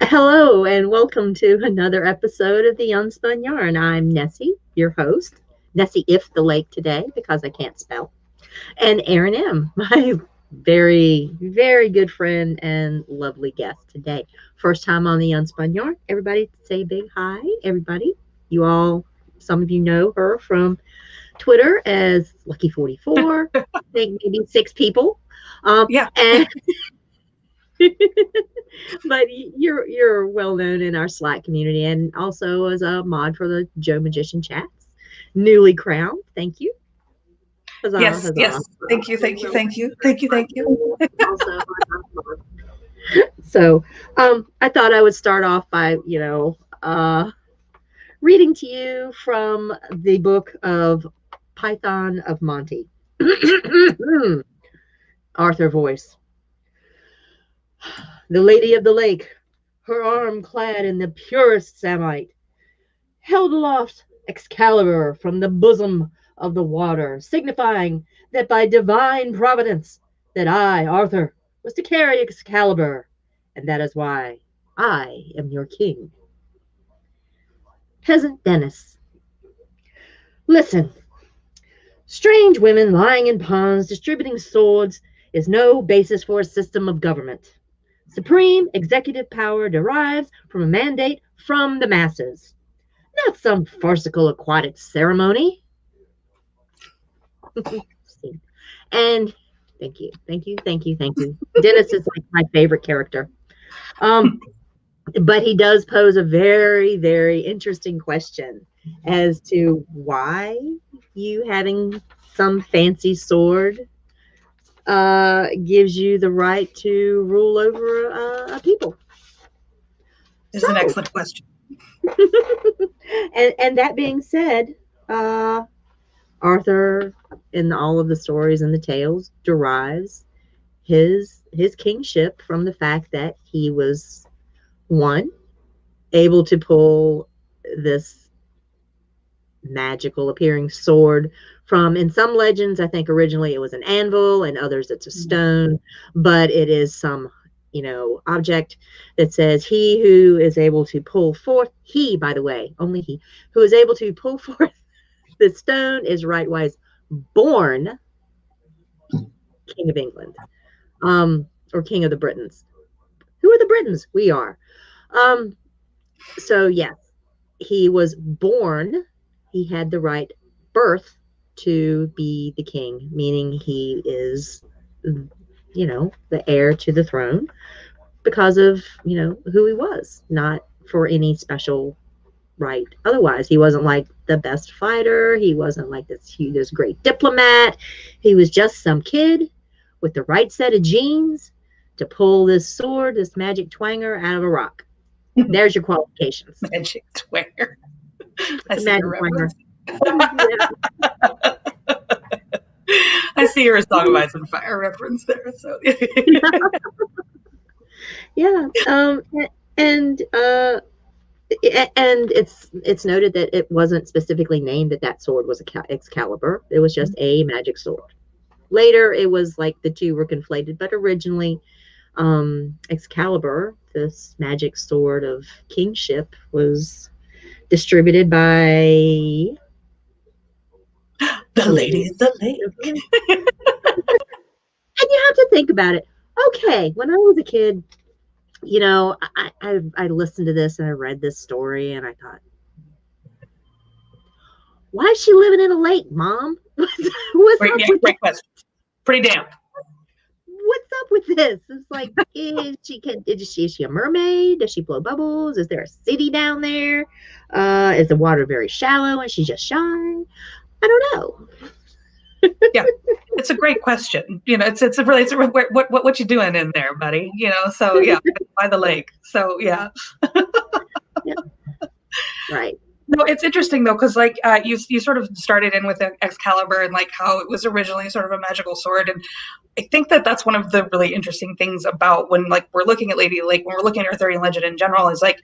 Hello, and welcome to another episode of The Unspun Yarn. I'm Nessie, your host. Nessie if the lake today because I can't spell. And Erin M, my very, very good friend and lovely guest today. First time on The Unspun Yarn. Everybody say big hi, everybody. You all, some of you know her from Twitter as Lucky44. I think maybe 6 people. Yeah. And but you're well known in our Slack community and also as a mod for the Joe Magician chats. Newly crowned. Thank you. Huzzah, Yes. huzzah. Yes. Thank you. Thank you. Thank you. Thank you. Thank you. Also, so I thought I would start off by, reading to you from the book of Python of Monty. Arthur voice. The Lady of the Lake, her arm clad in the purest samite, held aloft Excalibur from the bosom of the water, signifying that by divine providence that I, Arthur, was to carry Excalibur, and that is why I am your king. Peasant Dennis. Listen, strange women lying in ponds distributing swords is no basis for a system of government. Supreme executive power derives from a mandate from the masses, not some farcical aquatic ceremony. And thank you, thank you, thank you, thank you. Dennis is like my favorite character. But he does pose a very, very interesting question as to why you having some fancy sword gives you the right to rule over a people. It's an excellent question. and that being said, Arthur, in all of the stories and the tales, derives his kingship from the fact that he was one able to pull this magical appearing sword from, in some legends, I think originally it was an anvil, and others it's a stone, but it is some object that says he who is able to pull forth, he, by the way, only he who is able to pull forth the stone is rightwise born King of England, or King of the Britons. Who are the Britons? We are. So yes, he was born. He had the right birth to be the king, meaning he is, the heir to the throne because of who he was, not for any special right. Otherwise, he wasn't like the best fighter. He wasn't like this great diplomat. He was just some kid with the right set of genes to pull this sword, this magic twanger out of a rock. There's your qualifications. Magic twanger. I see magic your reference. Yeah. I see your Song of Ice and Fire reference there. So yeah. And it's noted that it wasn't specifically named that sword was Excalibur. It was just a magic sword. Later, it was like the two were conflated, but originally, Excalibur, this magic sword of kingship, was distributed by the Lady of the Lake. And you have to think about it. Okay, when I was a kid, I listened to this and I read this story and I thought, why is she living in a lake, Mom? Great question. Pretty damp. What's up with this? It's like, is she a mermaid? Does she blow bubbles? Is there a city down there? Is the water very shallow and she's just shy? I don't know. Yeah, it's a great question. What you doing in there, buddy? So yeah, by the lake. So yeah. Yeah. Right. No, it's interesting though, because like you sort of started in with Excalibur and like how it was originally sort of a magical sword, and I think that that's one of the really interesting things about when like we're looking at Lady Lake, when we're looking at Arthurian legend in general, is like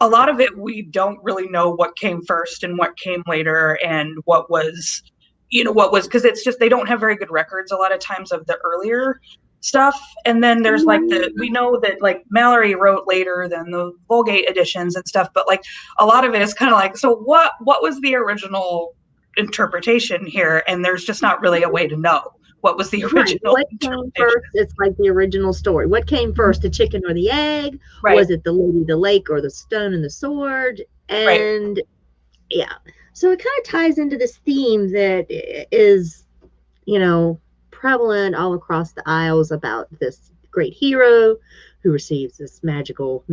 a lot of it we don't really know what came first and what came later and what was because it's just they don't have very good records a lot of times of the earlier stuff, and then there's like we know that like Mallory wrote later than the Vulgate editions and stuff, but like a lot of it is kind of like, so what was the original interpretation here? And there's just not really a way to know what was the original What came first? It's like the original story. What came first, the chicken or the egg? Right. Was it the lady, the lake, or the stone and the sword? And right. Yeah, so it kind of ties into this theme that is, prevalent all across the Isles about this great hero who receives this magical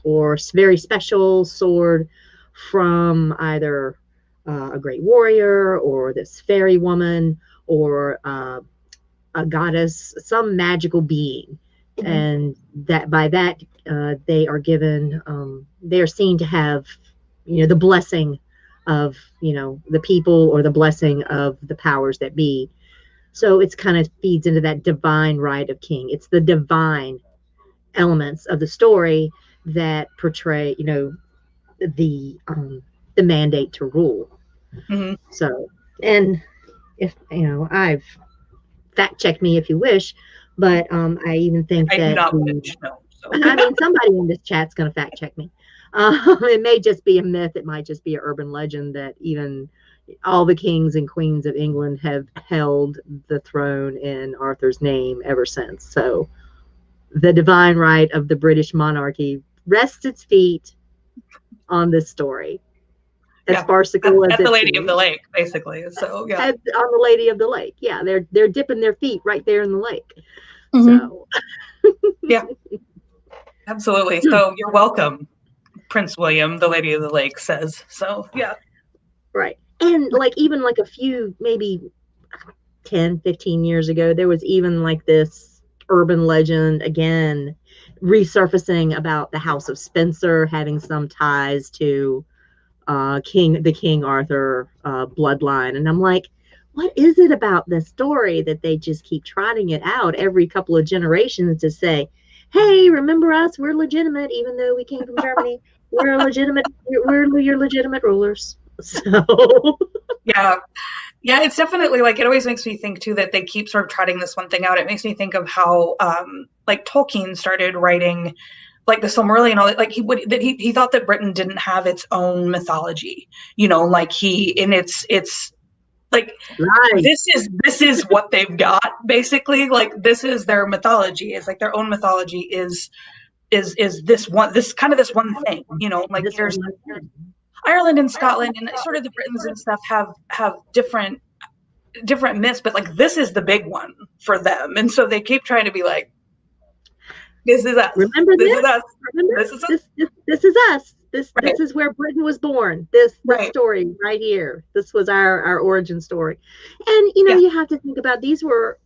or very special sword from either a great warrior or this fairy woman or a goddess, some magical being. Mm-hmm. And that by that they are given, they are seen to have, the blessing of, the people, or the blessing of the powers that be. So it's kind of feeds into that divine right of king. It's the divine elements of the story that portray, the mandate to rule. Mm-hmm. So, and if I've fact check me if you wish, but I even think I that do not wish, no, so. I mean, somebody in this chat's going to fact check me. It may just be a myth. It might just be an urban legend that even all the kings and queens of England have held the throne in Arthur's name ever since. So the divine right of the British monarchy rests its feet on this story. As farcical as the Lady of the Lake, basically. So yeah, on the Lady of the Lake. Yeah, they're dipping their feet right there in the lake. Mm-hmm. So yeah, absolutely. So you're welcome, Prince William, the Lady of the Lake says. So yeah, right. And like even like a few, maybe 10, 15 years ago, there was even like this urban legend again resurfacing about the House of Spencer having some ties to King Arthur bloodline. And I'm like, what is it about this story that they just keep trotting it out every couple of generations to say, hey, remember us? We're legitimate, even though we came from Germany. We're legitimate. We're your legitimate rulers. So yeah, it's definitely like, it always makes me think too that they keep sort of trotting this one thing out. It makes me think of how like Tolkien started writing like the Silmarillion, like he thought that Britain didn't have its own mythology, like it's like right. This is what they've got basically. Like this is their mythology. It's like their own mythology is this one thing, like there's Ireland and Scotland and sort of the Britons and stuff have different myths, but like this is the big one for them, and so they keep trying to be like, this is us. Remember this? Is us. Remember this is us. This is us. This is where Britain was born. This story right here. This was our origin story. And you have to think about these were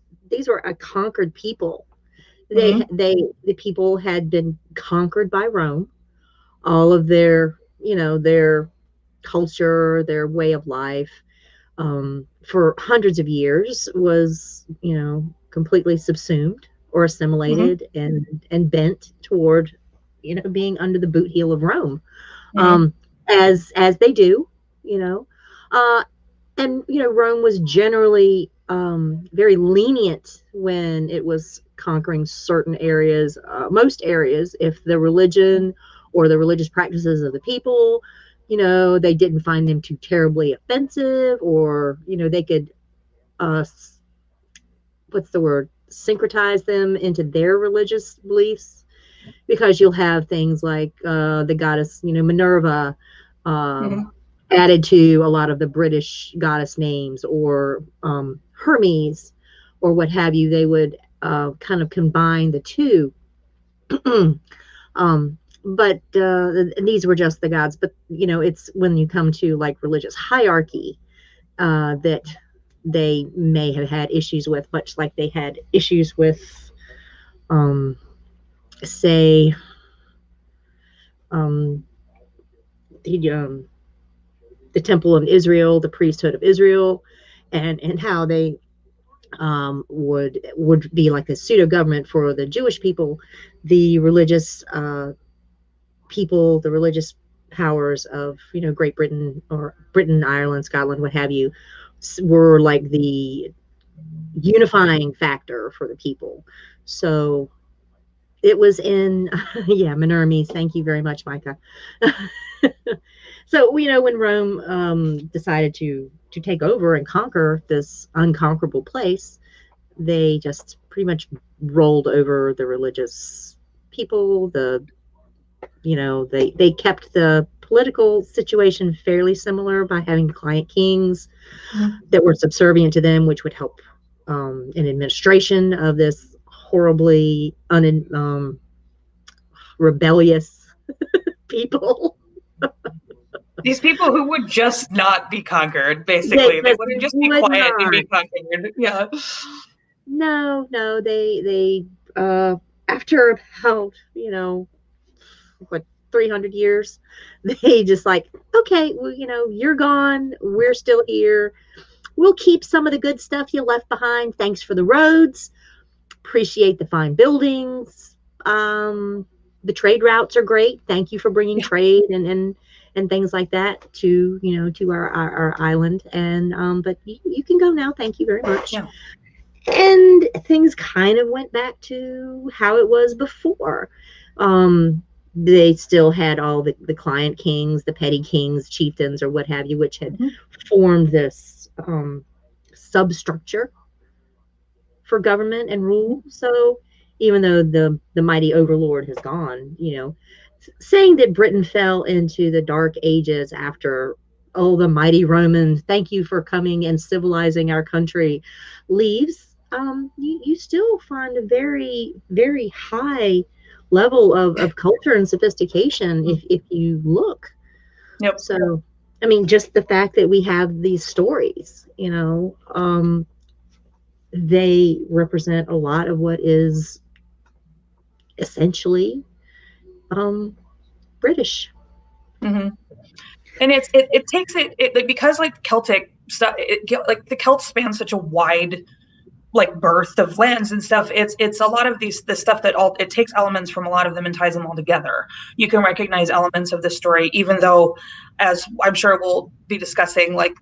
a conquered people. The people had been conquered by Rome. All of their their culture, their way of life, for hundreds of years was completely subsumed or assimilated and bent toward being under the boot heel of Rome, as they do, and Rome was generally very lenient when it was conquering certain areas, most areas, if the religion or the religious practices of the people, they didn't find them too terribly offensive, or they could what's the word, syncretize them into their religious beliefs, because you'll have things like the goddess, Minerva, added to a lot of the British goddess names, or Hermes, or what have you. They would kind of combine the two. But these were just the gods. But it's when you come to like religious hierarchy that they may have had issues with, much like they had issues with, say, the temple of Israel, the priesthood of Israel, and how they would be like a pseudo government for the Jewish people. The religious people, the religious powers of Great Britain, or Britain, Ireland, Scotland, what have you, were like the unifying factor for the people. So it was in, yeah, Minermes. Thank you very much, Micah. So, when Rome decided to take over and conquer this unconquerable place, they just pretty much rolled over the religious people. They kept the political situation fairly similar by having client kings Mhm. that were subservient to them, which would help in administration of this horribly rebellious people. These people who would just not be conquered, They basically. They just wouldn't just be would quiet and not. be conquered. Yeah. No, no, they after about, what, 300 years, they just like, okay, well, you're gone, we're still here. We'll keep some of the good stuff you left behind. Thanks for the roads. Appreciate the fine buildings. The trade routes are great. Thank you for bringing Yeah. trade and things like that to our island. And but you can go now. Thank you very much. Yeah. And things kind of went back to how it was before. They still had all the client kings, the petty kings, chieftains, or what have you, which had Mhm. formed this substructure for government and rule. So even though the mighty overlord has gone, saying that Britain fell into the dark ages after, oh, the mighty Romans, thank you for coming and civilizing our country, leaves, you still find a very, very high level of culture and sophistication if you look. Yep. So, I mean, just the fact that we have these stories, they represent a lot of what is essentially um, British. Hmm. And it takes it like, because like Celtic stuff, like the Celts span such a wide like birth of lands and stuff. It's a lot of the stuff that all it takes elements from a lot of them and ties them all together. You can recognize elements of the story, even though, as I'm sure we'll be discussing, like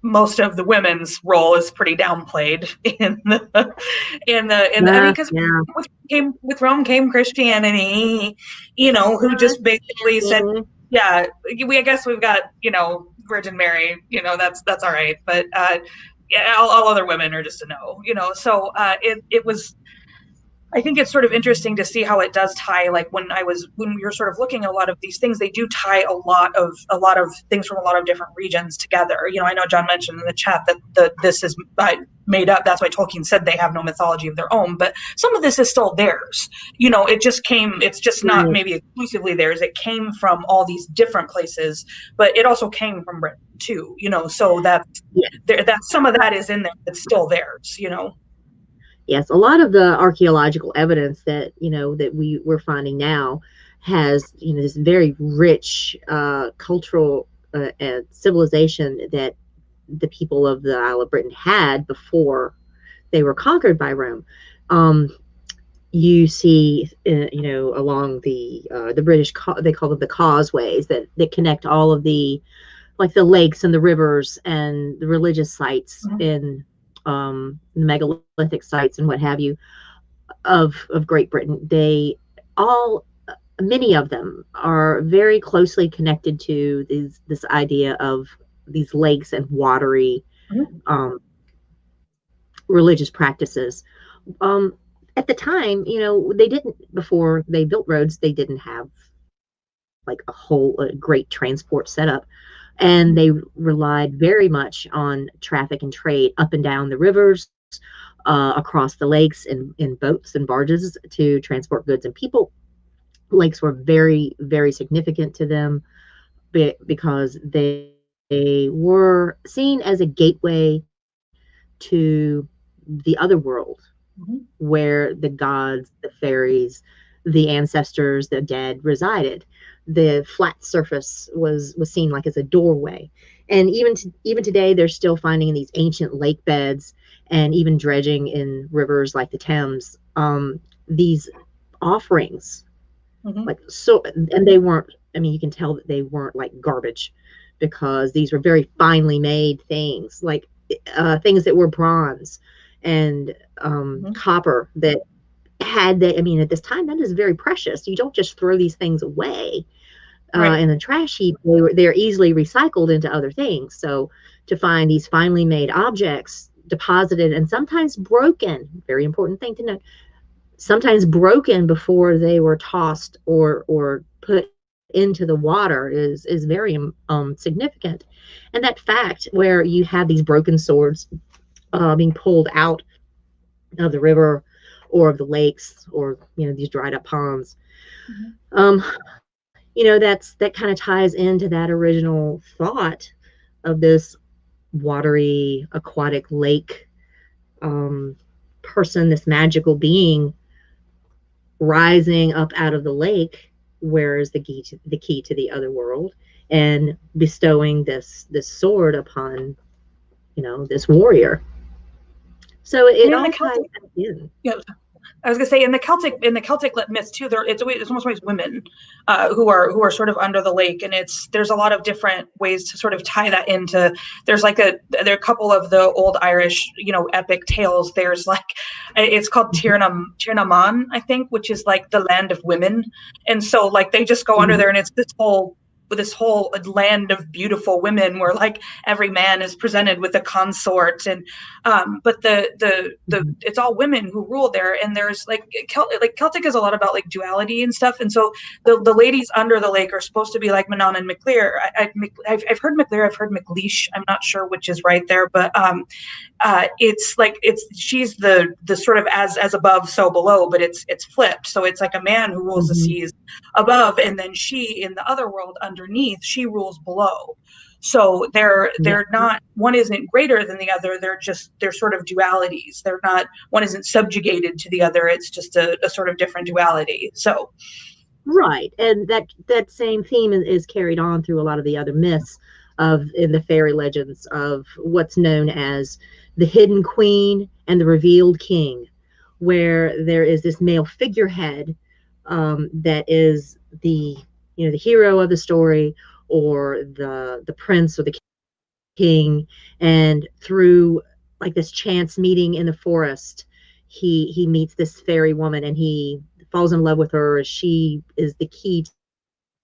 most of the women's role is pretty downplayed in the I mean, Yeah, because yeah. with Rome came Christianity, who just basically said, Mhm. yeah, we I guess we've got Virgin Mary, that's all right, but yeah, all other women are just a no, so it was. I think it's sort of interesting to see how it does tie. Like when you're sort of looking at a lot of these things, they do tie a lot of things from a lot of different regions together. I know John mentioned in the chat that this is made up. That's why Tolkien said they have no mythology of their own, but some of this is still theirs. It just came. It's just not Right. maybe exclusively theirs. It came from all these different places, but it also came from Britain too. So Yeah. that some of that is in there. It's still theirs. Yes, a lot of the archaeological evidence that we're finding now has this very rich cultural civilization that the people of the Isle of Britain had before they were conquered by Rome. Um, you see, along the British, they call them the causeways that connect all of the lakes and the rivers and the religious sites Mhm. in megalithic sites and what have you of Great Britain. They all Many of them are very closely connected to this idea of these lakes and watery Mhm. um, religious practices. Um, at the time, they didn't, before they built roads, they didn't have like a great transport setup. And they relied very much on traffic and trade up and down the rivers, across the lakes in boats and barges to transport goods and people. Lakes were very, very significant to them because they were seen as a gateway to the other world Mhm. where the gods, the fairies, the ancestors, the dead resided. The flat surface was seen like as a doorway, and even today, they're still finding these ancient lake beds and even dredging in rivers like the Thames. These offerings, Mhm. like so, and they weren't. I mean, you can tell that they weren't like garbage because these were very finely made things. Like things that were bronze and copper that had that. I mean, at this time, that is very precious. You don't just throw these things away in a trash heap. They're easily recycled into other things. So to find these finely made objects deposited and sometimes broken, very important thing to note, sometimes broken before they were tossed or put into the water is very significant. And that fact where you have these broken swords being pulled out of the river or of the lakes or these dried up ponds, that kind of ties into that original thought of this watery aquatic lake person, this magical being rising up out of the lake, where is the key to the other world, and bestowing this sword upon this warrior. So it all ties in. Yeah, I was gonna say in the Celtic myths too, it's almost always women who are sort of under the lake, and there's a lot of different ways to sort of tie that into. There are a couple of the old Irish epic tales. There's it's called Tirnaman, I think, which is like the land of women, and so they just go under there, and it's this whole land of beautiful women where every man is presented with a consort, and but the it's all women who rule there, and there's Celtic is a lot about duality and stuff, and so the ladies under the lake are supposed to be like Manon and Maclear. I've heard Maclear, I've heard McLeish, I'm not sure which is right there, but she's the sort of as above so below, but it's flipped, so it's like a man who rules the seas above, and then she in the other world underneath, she rules below. So they're not, one isn't greater than the other, they're sort of dualities. They're not, one isn't subjugated to the other, it's just a sort of different duality. So right, and that same theme is carried on through a lot of the other myths in the fairy legends of what's known as the hidden queen and the revealed king, where there is this male figurehead that is the hero of the story, or the prince or the king, and through this chance meeting in the forest, he meets this fairy woman, and he falls in love with her, as she is the key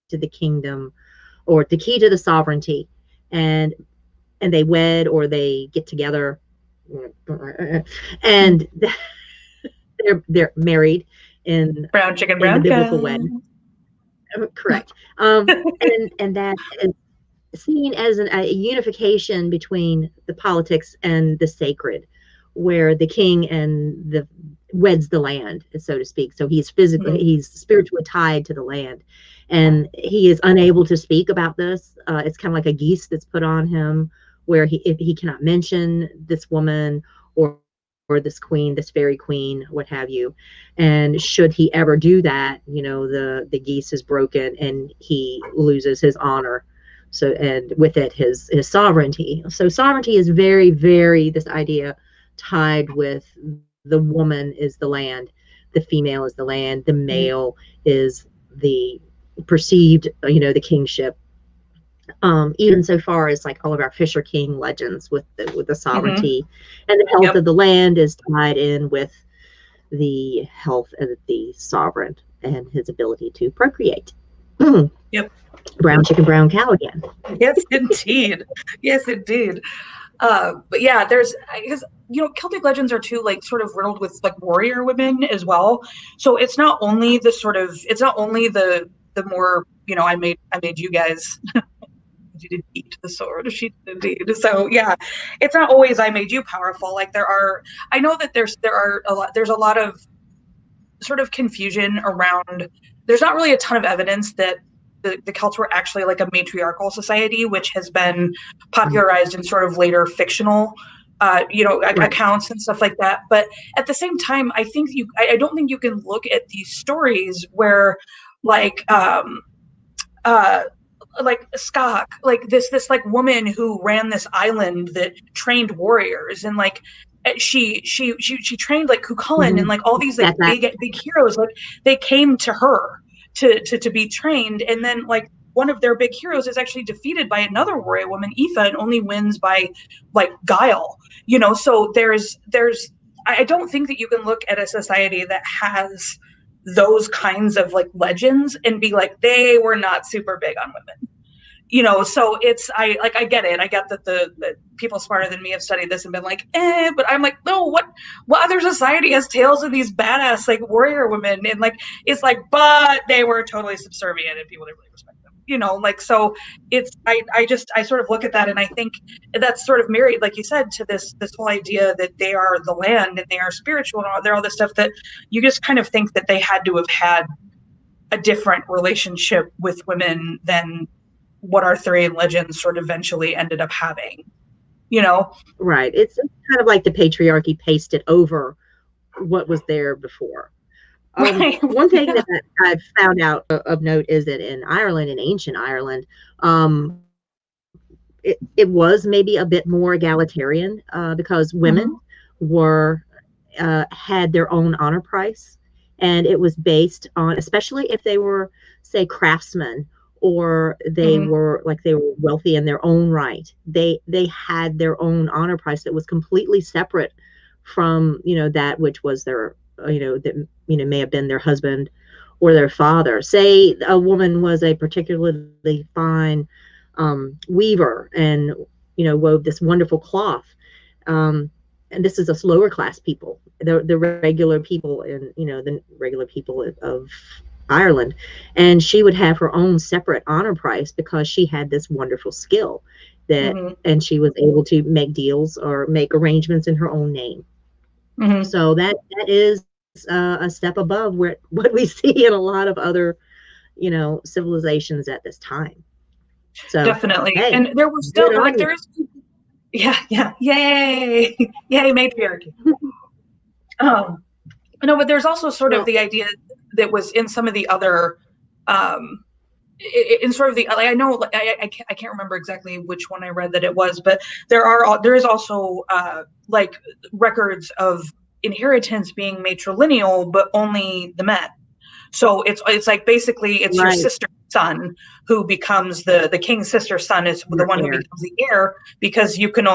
to the kingdom, or the key to the sovereignty, and they wed, or they get together, and they're married in brown chicken, in brown the biblical cow. way. Correct. And that is seen as a unification between the politics and the sacred, where the king weds the land, so to speak. So he's he's spiritually tied to the land, and he is unable to speak about this. It's kind of like a geese that's put on him, where he cannot mention this woman or this queen, this fairy queen, what have you. And should he ever do that, the geese is broken and he loses his honor. So, and with it, his sovereignty. So sovereignty is very, very, this idea tied with the woman is the land, the female is the land, the male is the perceived, the kingship. Even so far as all of our Fisher King legends with the sovereignty and the health of the land is tied in with the health of the sovereign and his ability to procreate. Yep. Brown chicken, brown cow again. Yes, indeed. Yes, indeed. But yeah, because Celtic legends are too sort of riddled with warrior women as well. So it's not only the more I made you guys. You didn't eat the sword. She did indeed. So yeah, it's not always I made you powerful. I know that there's a lot of sort of confusion around. There's not really a ton of evidence that the Celts were actually a matriarchal society, which has been popularized in sort of later fictional accounts and stuff like that. But at the same time, I don't think you can look at these stories where Skak, this woman who ran this island that trained warriors, and she trained Cuchulainn and all these big heroes, they came to her to be trained, and then one of their big heroes is actually defeated by another warrior woman, Aoife, and only wins by like guile. So I don't think that you can look at a society that has those kinds of like legends and be like, they were not super big on women. So I get it. I get that the people smarter than me have studied this and been like, but I'm like, no, what other society has tales of these badass like warrior women? And like, it's like, but they were totally subservient and people didn't really respect them, so I sort of look at that and I think that's sort of married, like you said, to this whole idea that they are the land and they are spiritual and they're all this stuff that you just kind of think that they had to have had a different relationship with women than what Arthurian legends sort of eventually ended up having, Right. It's kind of like the patriarchy pasted over what was there before. Right. One thing that I've found out of note is that in Ireland, in ancient Ireland, it was maybe a bit more egalitarian because women were had their own honor price, and it was based on, especially if they were, say, craftsmen, or they were wealthy in their own right. They had their own honor price that was completely separate from that which was their that may have been their husband or their father. Say a woman was a particularly fine weaver and wove this wonderful cloth, and this is us lower class people, the regular people in the regular people of Ireland, and she would have her own separate honor price because she had this wonderful skill and she was able to make deals or make arrangements in her own name. So that is a step above what we see in a lot of other civilizations at this time. So definitely, hey, and there was still like there is, yay matriarchy. No, but there's also sort of the idea that was in some of the other in sort of the, I know I can't remember exactly which one I read that it was, but there is also like records of inheritance being matrilineal, but only the men. So it's like basically it's your sister's son who becomes the king's sister's son is the one who becomes the heir, because you can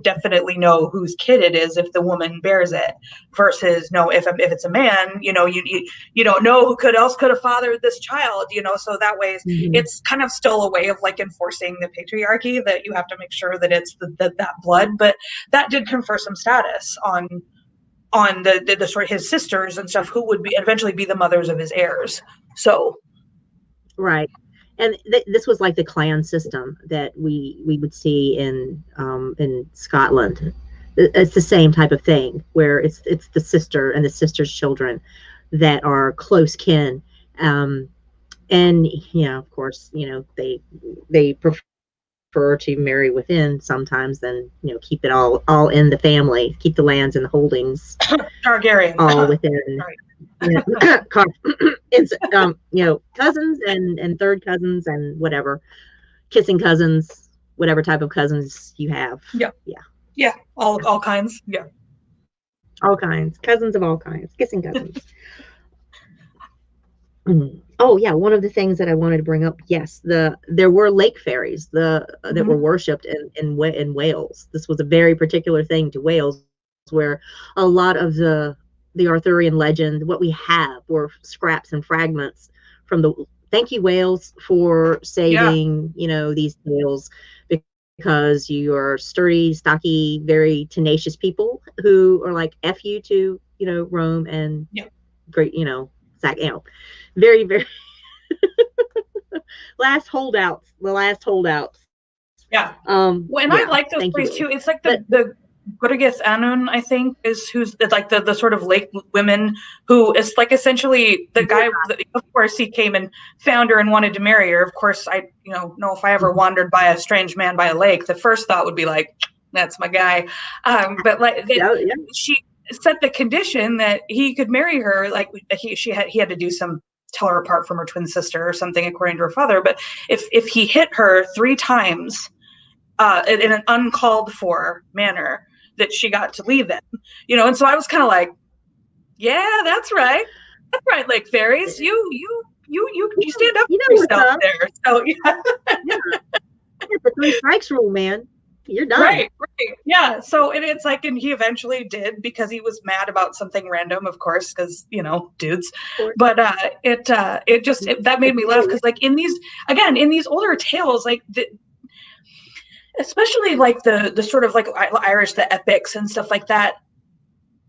definitely know whose kid it is if the woman bears it, versus if it's a man, you don't know who else could have fathered this child, so that way it's kind of still a way of like enforcing the patriarchy that you have to make sure that it's that blood, but that did confer some status on the sort of his sisters and stuff, who would eventually be the mothers of his heirs. So, right, and this was like the clan system that we would see in Scotland. It's the same type of thing where it's the sister and the sister's children that are close kin, and of course, they prefer to marry within sometimes than keep it all in the family, keep the lands and the holdings Targaryen all within cousins and third cousins and whatever, kissing cousins, whatever type of cousins you have. All kinds. All kinds, cousins of all kinds, kissing cousins. Oh yeah, one of the things that I wanted to bring up, yes, there were lake fairies that were worshipped in Wales. This was a very particular thing to Wales, where a lot of the Arthurian legend, what we have, were scraps and fragments from the. Thank you, Wales, for saving these tales, because you are sturdy, stocky, very tenacious people who are like F you to Rome and great sack very, very the last holdouts. Yeah. I like those places too. It's like the Gorgith Anun, I think, is who's like the sort of lake women who is like essentially the guy. Of course, he came and found her and wanted to marry her. Of course, I know if I ever wandered by a strange man by a lake, the first thought would be like, that's my guy. But like she set the condition that he could marry her. Like he had to do some. Tell her apart from her twin sister or something, according to her father. But if he hit her 3 times in an uncalled for manner, that she got to leave him, and so I was kind of like, yeah, that's right, lake fairies, you you stand up You for know what's yourself up. there. So yeah. Yeah. It's the three strikes rule, man. You're done. Right. Yeah. So and it's like, and he eventually did because he was mad about something random, of course, because dudes. Of course. But that made me laugh because like in these older tales, like especially like the sort of like Irish, the epics and stuff like that,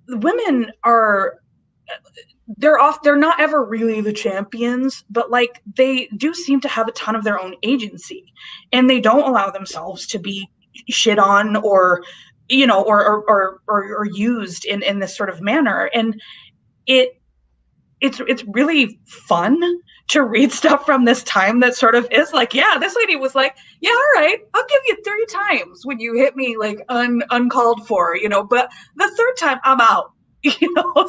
women are they're not ever really the champions, but like they do seem to have a ton of their own agency, and they don't allow themselves to be shit on or or used in this sort of manner. And it's really fun to read stuff from this time that sort of is like, yeah, this lady was like, yeah, all right, I'll give you 3 times when you hit me like uncalled for, but the third time I'm out.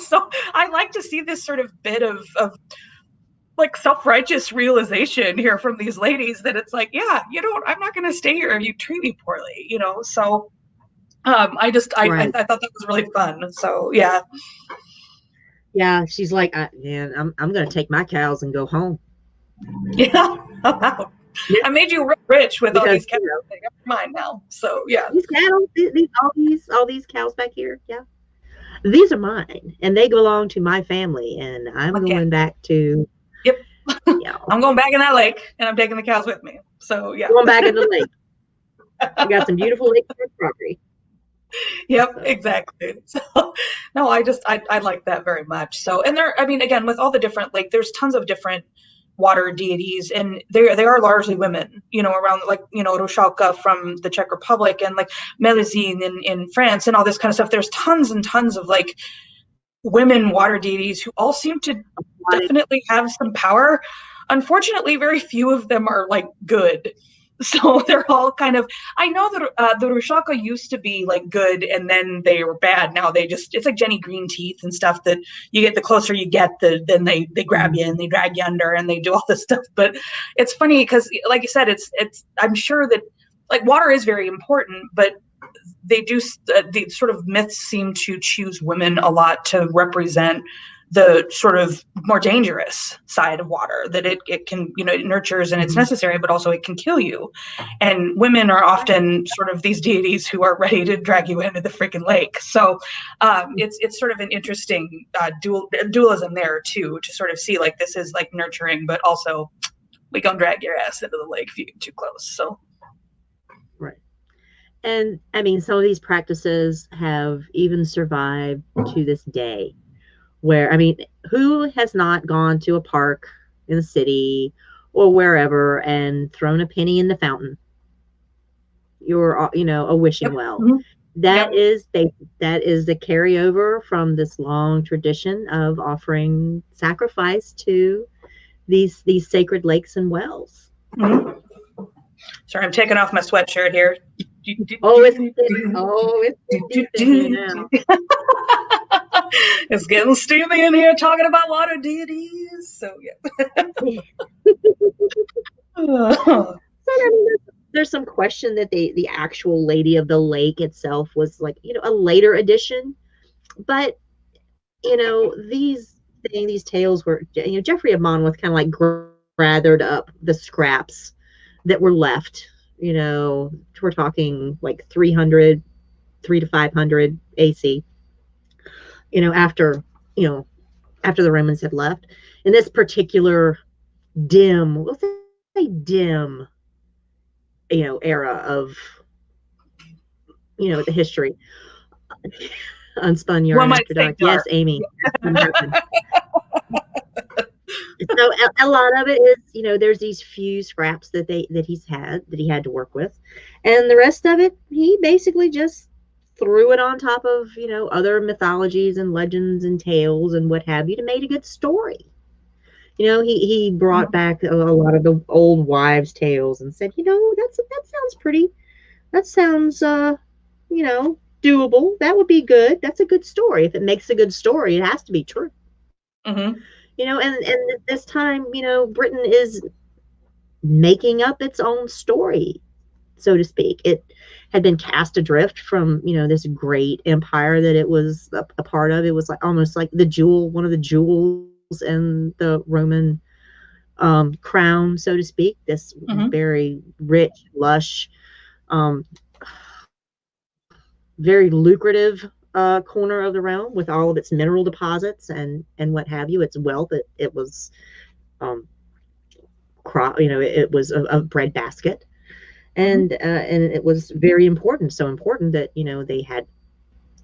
So I like to see this sort of bit of like self-righteous realization here from these ladies that it's like, yeah, I'm not going to stay here if you treat me poorly, so I Right. thought that was really fun. So yeah. Yeah, she's like, man, I'm gonna take my cows and go home. Yeah. Yeah, I made you rich with all because these cows. Never mind now. So yeah. these cattle, all these cows back here, yeah, these are mine, and they belong to my family, and I'm Okay. going back to, Yep. you know, I'm going back in that lake, and I'm taking the cows with me. So yeah. going back in the lake. We got some beautiful lake property. Yep, So, exactly. So no, I like that very much. So, and I mean, again, with all the different, like, there's tons of different water deities, and they are largely women, around like, Rusalka from the Czech Republic, and like Melusine in France, and all this kind of stuff. There's tons and tons of like women water deities who all seem to definitely have some power. Unfortunately, very few of them are like good. So they're all kind of. I know that the Rushaka used to be like good, and then they were bad. Now it's like Jenny Green Teeth and stuff that you get, the closer you get, then they grab you and they drag you under and they do all this stuff. But it's funny because, like you said, it's I'm sure that like water is very important, but they do the sort of myths seem to choose women a lot to represent the sort of more dangerous side of water, that it can, it nurtures and it's necessary, but also it can kill you. And women are often sort of these deities who are ready to drag you into the freaking lake. So it's sort of an interesting dualism there too, to sort of see like this is like nurturing, but also we gonna drag your ass into the lake if you get too close. So right. And I mean, some of these practices have even survived to this day. Where, I mean, who has not gone to a park in the city or wherever and thrown a penny in the fountain? You're, a wishing well. mm-hmm. That is the carryover from this long tradition of offering sacrifice to these sacred lakes and wells. Mm-hmm. Sorry, I'm taking off my sweatshirt here. It's getting steamy in here talking about water deities. So yeah. There's some question that the actual Lady of the Lake itself was like, a later addition, but these tales were, Geoffrey of Monmouth kind of like gathered up the scraps that were left. We're talking like 3 to 500 AC. After the Romans had left, in this particular we'll say dim, era of, the history. Unspun Yarn After Dark. Yes, Amy. So a lot of it is, there's these few scraps that he had to work with, and the rest of it he basically just threw it on top of, other mythologies and legends and tales and what have you to make a good story. He brought back a lot of the old wives' tales and said, that sounds pretty. That sounds, doable. That would be good. That's a good story. If it makes a good story, it has to be true. Mm-hmm. And this time, Britain is making up its own story, so to speak. It had been cast adrift from, this great empire that it was a part of. It was like almost like one of the jewels in the Roman crown, so to speak, this Mm-hmm. very rich, lush, um, very lucrative corner of the realm with all of its mineral deposits and what have you, its wealth. It was um, it was a breadbasket, Mm-hmm. and it was very important. So important that they had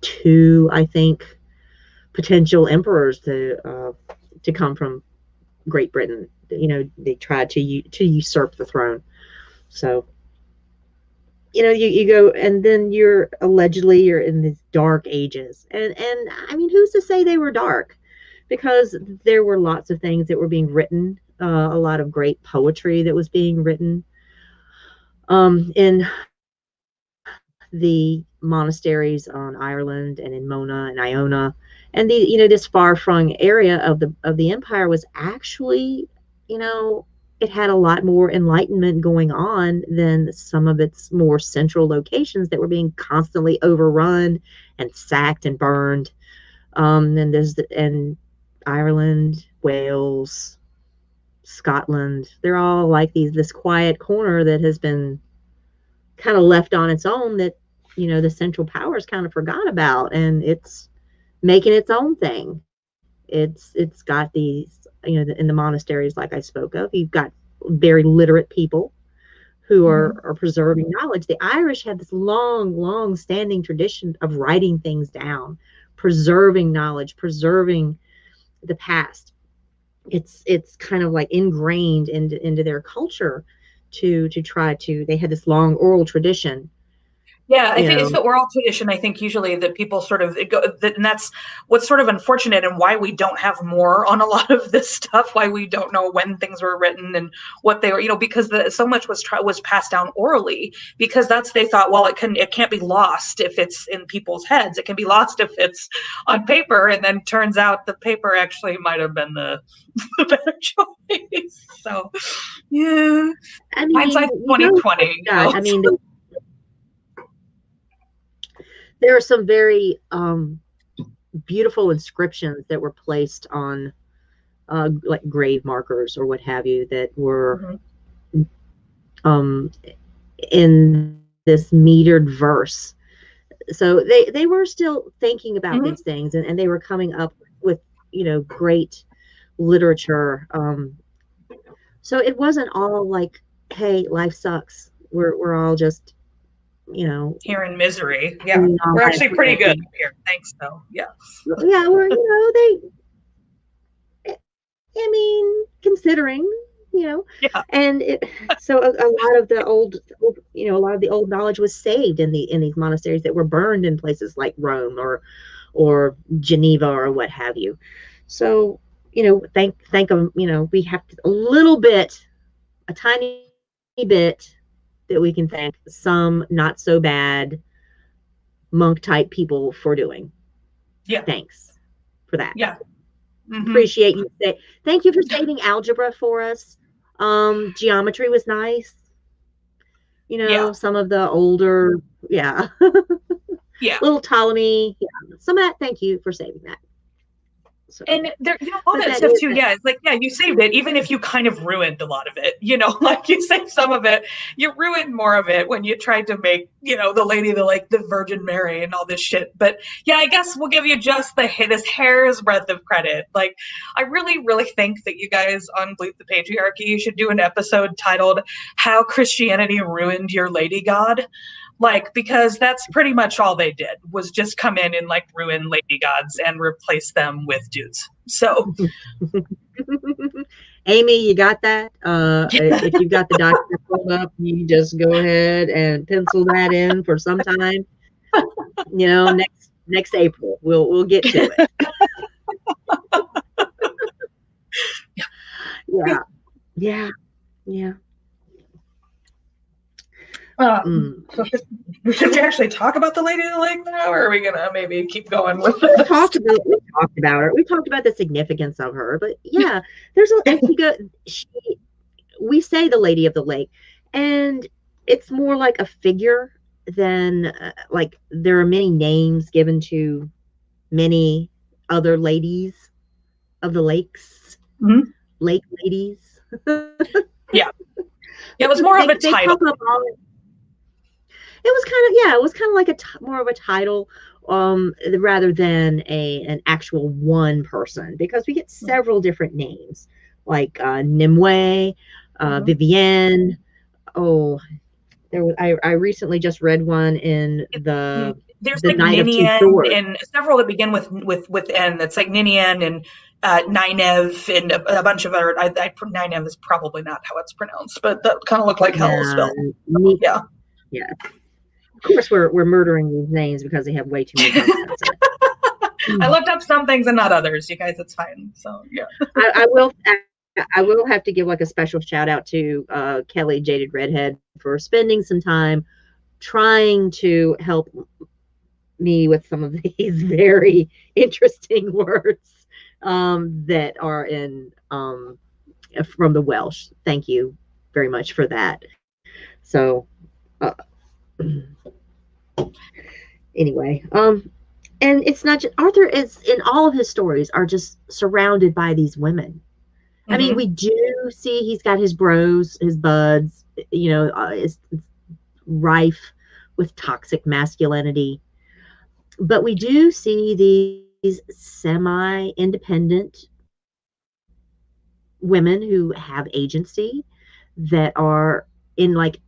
two, I think, potential emperors to come from Great Britain. They tried to usurp the throne. So you go, and then you're in these dark ages, and I mean, who's to say they were dark? Because there were lots of things that were being written, a lot of great poetry that was being written in the monasteries on Ireland and in Mona and Iona, and this far-flung area of the empire was actually, you know, it had a lot more enlightenment going on than some of its more central locations that were being constantly overrun and sacked and burned. And Ireland, Wales, Scotland, they're all like this quiet corner that has been kind of left on its own, that the central powers kind of forgot about, and it's making its own thing. It's got these, in the monasteries like I spoke of, you've got very literate people who Mm-hmm. are preserving knowledge. The Irish have this long standing tradition of writing things down, preserving knowledge, preserving the past. It's kind of like ingrained into their culture to try to. They had this long oral tradition, Yeah, I you think it's know. the oral tradition. I think usually that people sort of and that's what's sort of unfortunate, and why we don't have more on a lot of this stuff. Why we don't know when things were written and what they were, because so much was passed down orally, because that's, they thought, well, it can't be lost if it's in people's heads. It can be lost if it's on paper, and then turns out the paper actually might have been the better choice. So yeah, I mean, hindsight you don't like 2020. that. I mean, there are some very beautiful inscriptions that were placed on like grave markers or what have you, that were Mm-hmm. um, in this metered verse. So they were still thinking about Mm-hmm. these things, and they were coming up with great literature. So it wasn't all like, hey, life sucks. We're all just you know Here in misery. Yeah. hanging on We're by a actually pretty good thread. up here. Thanks, though. Yeah. Yeah, we're I mean, considering, you know, Yeah. and so a lot of the a lot of the old knowledge was saved in these monasteries that were burned in places like Rome or Geneva or what have you. So, thank them, we have a little bit, a tiny bit that we can thank some not so bad monk type people for doing. Yeah. Thanks for that. Yeah. Mm-hmm. Appreciate you. Thank you for saving algebra for us. Geometry was nice. Yeah. Some of the older, yeah, Yeah. little Ptolemy, yeah, some of that. Thank you for saving that. So, And there, all but that that stuff is too. it. Yeah, it's like, yeah, you saved it, even if you kind of ruined a lot of it. Like you saved some of it, you ruined more of it when you tried to make, the lady the Virgin Mary and all this shit. But yeah, I guess we'll give you just this hair's breadth of credit. Like, I really, really think that you guys on Bleep the Patriarchy should do an episode titled "How Christianity Ruined Your Lady God." Like, because that's pretty much all they did, was just come in and like ruin lady gods and replace them with dudes. So Amy, you got that? yeah. If you've got the document pulled up, you just go ahead and pencil that in for some time. Next April, we'll get to it. Yeah, yeah, yeah. Mm. So should we actually talk about the Lady of the Lake now, or are we gonna maybe keep going with we this? talked about we talked about her. We talked about the significance of her, but yeah, there's a if you go, she, we say the Lady of the Lake, and it's more like a figure than like there are many names given to many other ladies of the lakes, Mm-hmm. lake ladies. Yeah. Yeah, it was more of a They title. pop up all. It was kind of, yeah, it was kind of like more of a title, rather than an actual one person, because we get Mm-hmm. several different names like Nimue, Mm-hmm. Vivienne. Oh, I recently just read one in There's the like Knight of Two Ninian Swords. and several that begin with N. That's like Ninian and Ninev and a bunch of other. Ninev is probably not how it's pronounced, but that kind of looked like how it was Yeah, spelled. Yeah. yeah. Of course, we're murdering these names because they have way too many consonants in it. I looked up some things and not others, you guys. It's fine. So yeah. I will. I will have to give like a special shout out to Kelly Jaded Redhead for spending some time trying to help me with some of these very interesting words that are in from the Welsh. Thank you very much for that. So, uh, anyway, and it's not just Arthur is in all of his stories are just surrounded by these women. I mean, Mm-hmm. we do see he's got his bros, his buds, it's rife with toxic masculinity. But we do see these semi independent women who have agency that are in like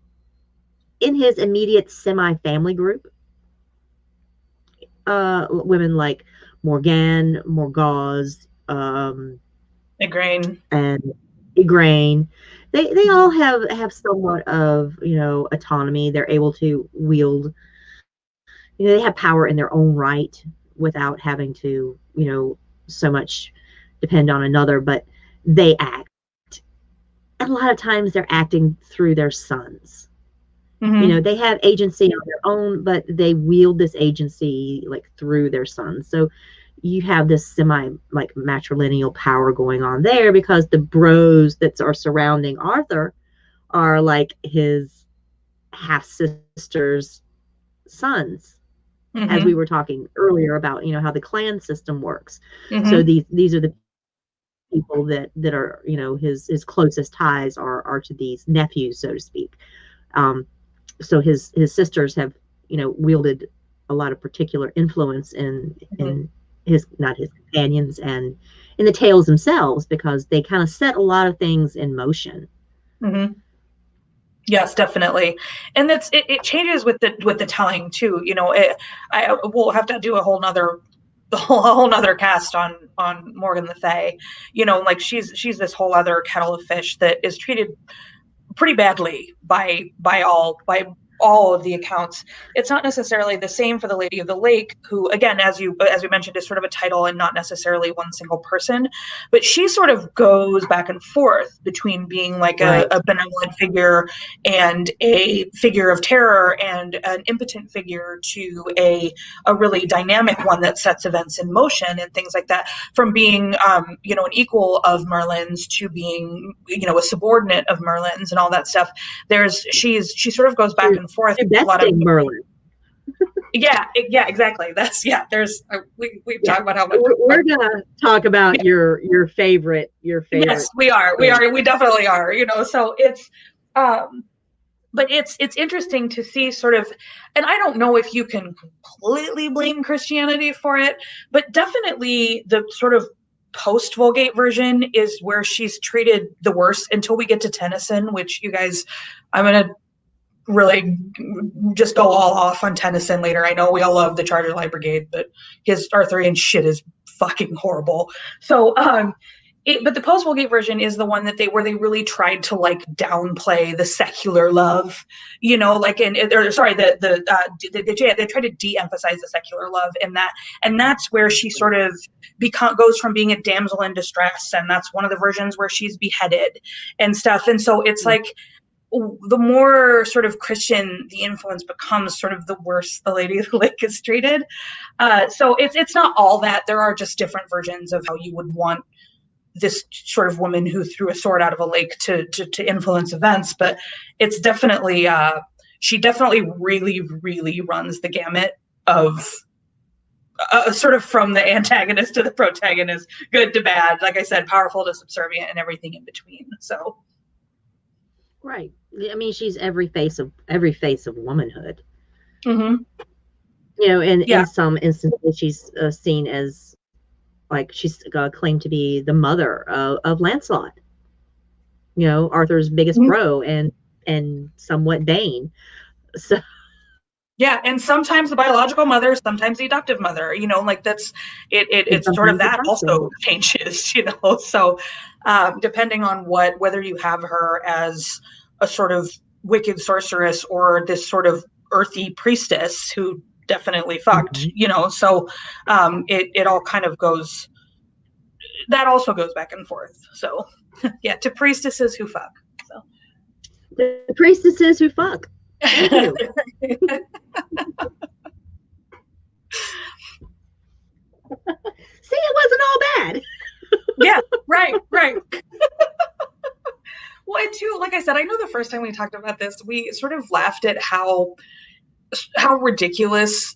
in his immediate semi family group. Women like Morgan, Morgause, Migraine. and Igraine. They all have somewhat of autonomy. They're able to wield, they have power in their own right without having to so much depend on another, but they act. And a lot of times they're acting through their sons. Mm-hmm. They have agency on their own, but they wield this agency like through their sons. So you have this semi like matrilineal power going on there because the bros that are surrounding Arthur are like his half sisters' sons, as we Mm-hmm. were talking earlier about how the clan system works. So Mm-hmm. these are the people that are his closest ties are to these nephews, so to speak. So his sisters have wielded a lot of particular influence Mm-hmm. in his not his companions and in the tales themselves, because they kind of set a lot of things in motion. Mm-hmm. Yes, definitely, and it changes with the telling too. I will have to do a whole nother cast on Morgan Le Fay. Like she's this whole other kettle of fish that is treated pretty badly by all of the accounts. It's not necessarily the same for the Lady of the Lake, who, again, as we mentioned, is sort of a title and not necessarily one single person. But she sort of goes back and forth between being like Right. a benevolent figure and a figure of terror and an impotent figure to a really dynamic one that sets events in motion and things like that. From being an equal of Merlin's to being a subordinate of Merlin's and all that stuff. She sort of goes back To, and forth to a lot of. besting Merlin. Yeah, exactly. That's there's we've Yeah. talked about how much We're gonna talk about yeah, your favorite yes, we are. We definitely are. So it's um but it's interesting to see sort of, and I don't know if you can completely blame Christianity for it, but definitely the sort of post Vulgate version is where she's treated the worst until we get to Tennyson, which you guys, I'm gonna really just go all off on Tennyson later. I know we all love the Charger Light Brigade, but his Arthurian shit is fucking horrible. So but the post Vulgate version is the one that they really tried to like downplay the secular love, like sorry, they tried to de-emphasize the secular love in that, and that's where she sort of goes from being a damsel in distress, and that's one of the versions where she's beheaded and stuff, and so it's like the more sort of Christian the influence becomes, sort of the worse the Lady of the Lake is treated. So it's not all that. There are just different versions of how you would want this sort of woman who threw a sword out of a lake to influence events, but it's definitely she definitely really really runs the gamut of sort of from the antagonist to the protagonist, good to bad, like I said, powerful to subservient, and everything in between. So Right. I mean, she's every face of womanhood. mm-hmm. In some instances, she's seen as like she's claimed to be the mother of Lancelot. Arthur's biggest Mm-hmm. bro and somewhat Bane. So yeah, and sometimes the biological mother, sometimes the adoptive mother. Like that's it's sort of that also changes. So depending on whether you have her as a sort of wicked sorceress or this sort of earthy priestess who definitely fucked. Mm-hmm. So it all kind of goes. That also goes back and forth. So yeah, to priestesses who fuck. So the priestesses who fuck. Thank you. See, it wasn't all bad. Yeah, right. Well, and too, like I said, I know the first time we talked about this, we sort of laughed at how ridiculous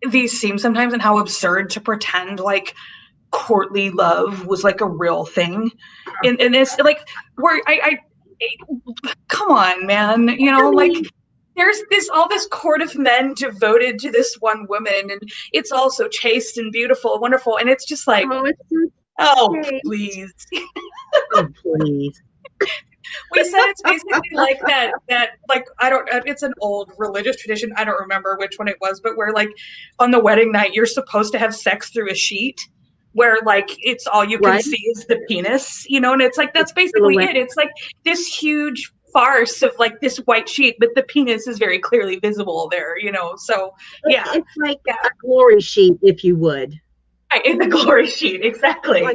these seem sometimes and how absurd to pretend like courtly love was like a real thing. And it's like where I come on, man, like there's all this court of men devoted to this one woman, and it's all so chaste and beautiful and wonderful, and it's just like, please. Oh, please. We said it's basically like that like it's an old religious tradition, I don't remember which one it was, but where like on the wedding night you're supposed to have sex through a sheet where like it's all you can see is the penis, and it's like that's basically it. It's like this huge farce of like this white sheet, but the penis is very clearly visible there, so yeah, it's like a glory sheet, if you would. Right, in the glory sheet, exactly. So,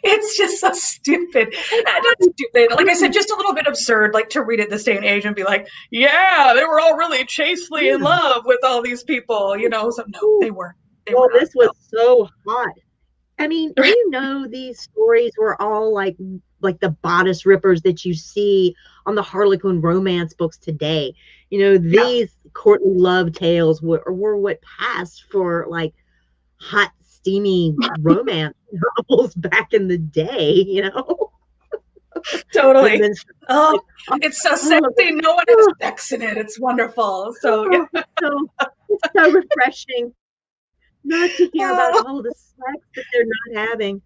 it's just so stupid. Not stupid. Like I said, just a little bit absurd, like to read it this day and age and be like, yeah, they were all really chastely in love with all these people, So no, they weren't. This was so hot. I mean, these stories were all like the bodice rippers that you see on the Harlequin romance books today. These courtly love tales were what passed for like hot, steamy romance novels back in the day, Totally. It's so sexy. No one has sex in it. It's wonderful. So it's so refreshing not to hear about all the sex that they're not having.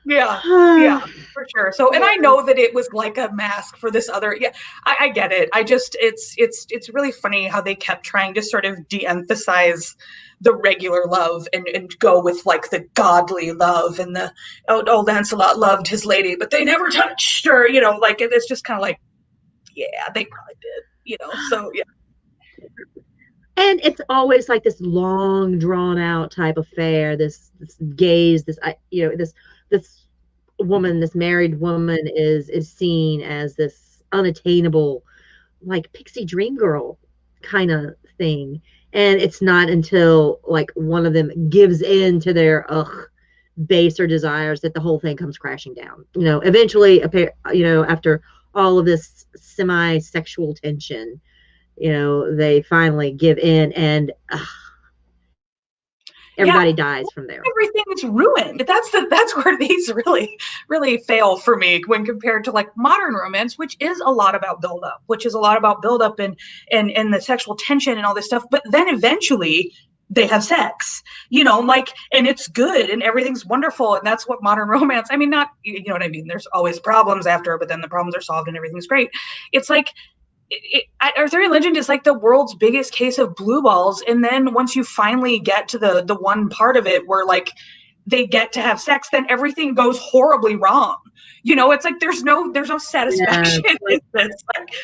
Yeah, for sure. So, and I know that it was like a mask for this other. Yeah, I get it. It's really funny how they kept trying to sort of de-emphasize the regular love and go with like the godly love and the old Lancelot loved his lady, but they never touched her. Like it's just kind of like, yeah, they probably did. So yeah. And it's always like this long, drawn out type affair. This gaze, this woman, this married woman is seen as this unattainable, like pixie dream girl kind of thing. And it's not until like one of them gives in to their baser desires that the whole thing comes crashing down. Eventually, after all of this semi-sexual tension, they finally give in and everybody dies from there. Everything is ruined. That's where these really, really fail for me when compared to like modern romance, which is a lot about buildup, and the sexual tension and all this stuff. But then eventually they have sex, and it's good and everything's wonderful. And that's what modern romance, I mean, not, you know what I mean? There's always problems after, but then the problems are solved and everything's great. It's like, Arthurian Legend is like the world's biggest case of blue balls, and then once you finally get to the one part of it where like they get to have sex, then everything goes horribly wrong. It's like there's no satisfaction. Yeah, like,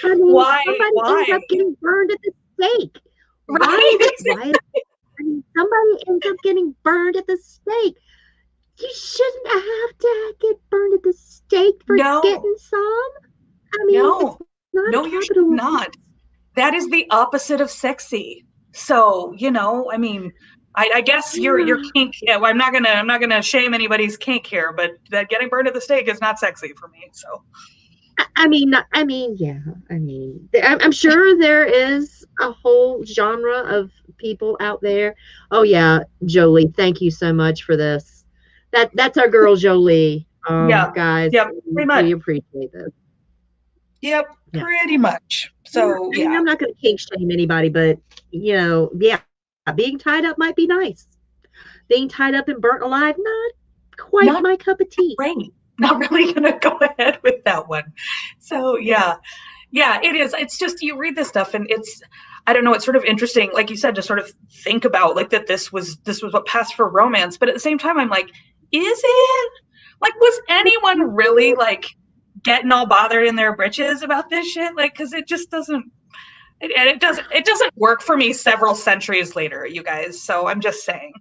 why? Ends up getting burned at the stake. Right? Somebody ends up getting burned at the stake. You shouldn't have to get burned at the stake for getting some. I mean, no, you should not. That is the opposite of sexy. So, I mean, I guess your kink. Yeah, well, I'm not gonna shame anybody's kink here, but that getting burned at the stake is not sexy for me. So, Yeah. I'm sure there is a whole genre of people out there. Oh yeah, Jolie, thank you so much for this. That's our girl Jolie. Yeah. Guys, Yep. Pretty much. we appreciate this. Yep. Yeah. Pretty much. So yeah. I'm not going to kink shame anybody, but yeah, being tied up might be nice. Being tied up and burnt alive, not quite Not my cup of tea. great. Not really gonna go ahead with that one. So yeah. Yeah, it is. It's just you read this stuff and it's I don't know, it's sort of interesting, like you said, to sort of think about like that this was what passed for romance, but at the same time I'm like, is it? Like was anyone really like getting all bothered in their britches about this shit? Like cuz it just doesn't it doesn't work for me several centuries later, you guys. So I'm just saying.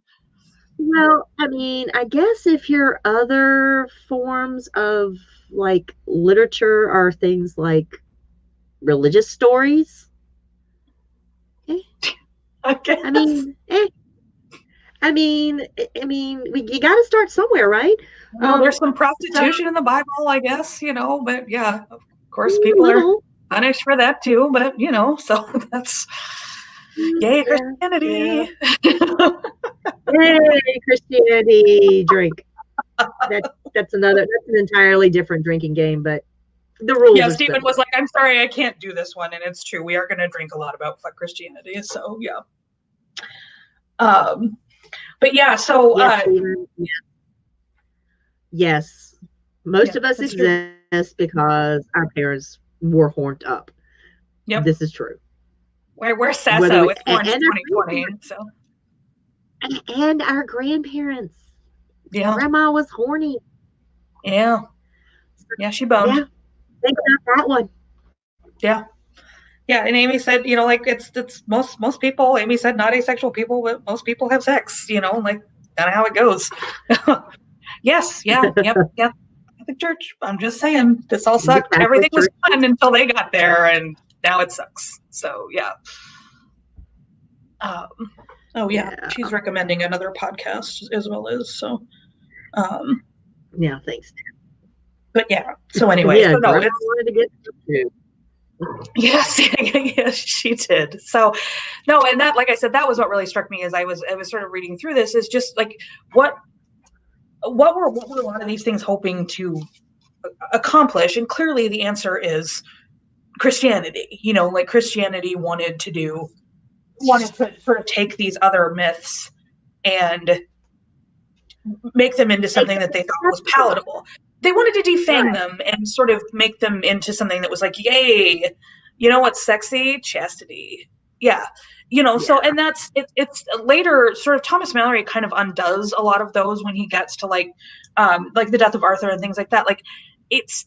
Well, I guess if your other forms of like literature are things like religious stories, eh, I guess. I mean, eh, you got to start somewhere, right? Well, there's some So, prostitution in the Bible, I guess, but yeah, of course, a people are little, punished for that too, but so that's yay, yeah, yeah. Christianity. Yay, Christianity drink. That's an entirely different drinking game, but the rules Yeah, are Stephen similar. was like, I'm sorry, I can't do this one. And it's true. We are going to drink a lot about fuck Christianity. So, yeah. Um, but yeah, so, Yes, Stephen. Yes. Most yeah, of us that's true. exist because our parents were horned up. Yep. This is true. We're Whether Sasso. we It's Orange and 2020. So, our grandparents. yeah. Grandma was horny. Yeah. Yeah, she boned. Yeah. Think about that one. Yeah. Yeah, and Amy said, like it's most people. Amy said not asexual people, but most people have sex. Like kind of how it goes. Yes, yeah, yep, yep. Catholic Church. I'm just saying, this all The sucked. Catholic Everything was Church. fun until they got there, and now it sucks. So yeah. Um, oh yeah, Yeah. she's recommending another podcast as well as so. Um, Yeah, thanks. but yeah. So anyway, Yeah, so no, Grandma it's wanted to get to. yes, yes, she did. So no, and that, like I said, that was what really struck me as I was sort of reading through this is just like what what were a lot of these things hoping to accomplish, and clearly the answer is Christianity. Like Christianity wanted to sort of take these other myths and make them into something that they thought was palatable. They wanted to defang Right. them and sort of make them into something that was like, yay, you know what's sexy? Chastity. Yeah. So Yeah. and it's later sort of Thomas Mallory kind of undoes a lot of those when he gets to like the death of Arthur and things like that. Like it's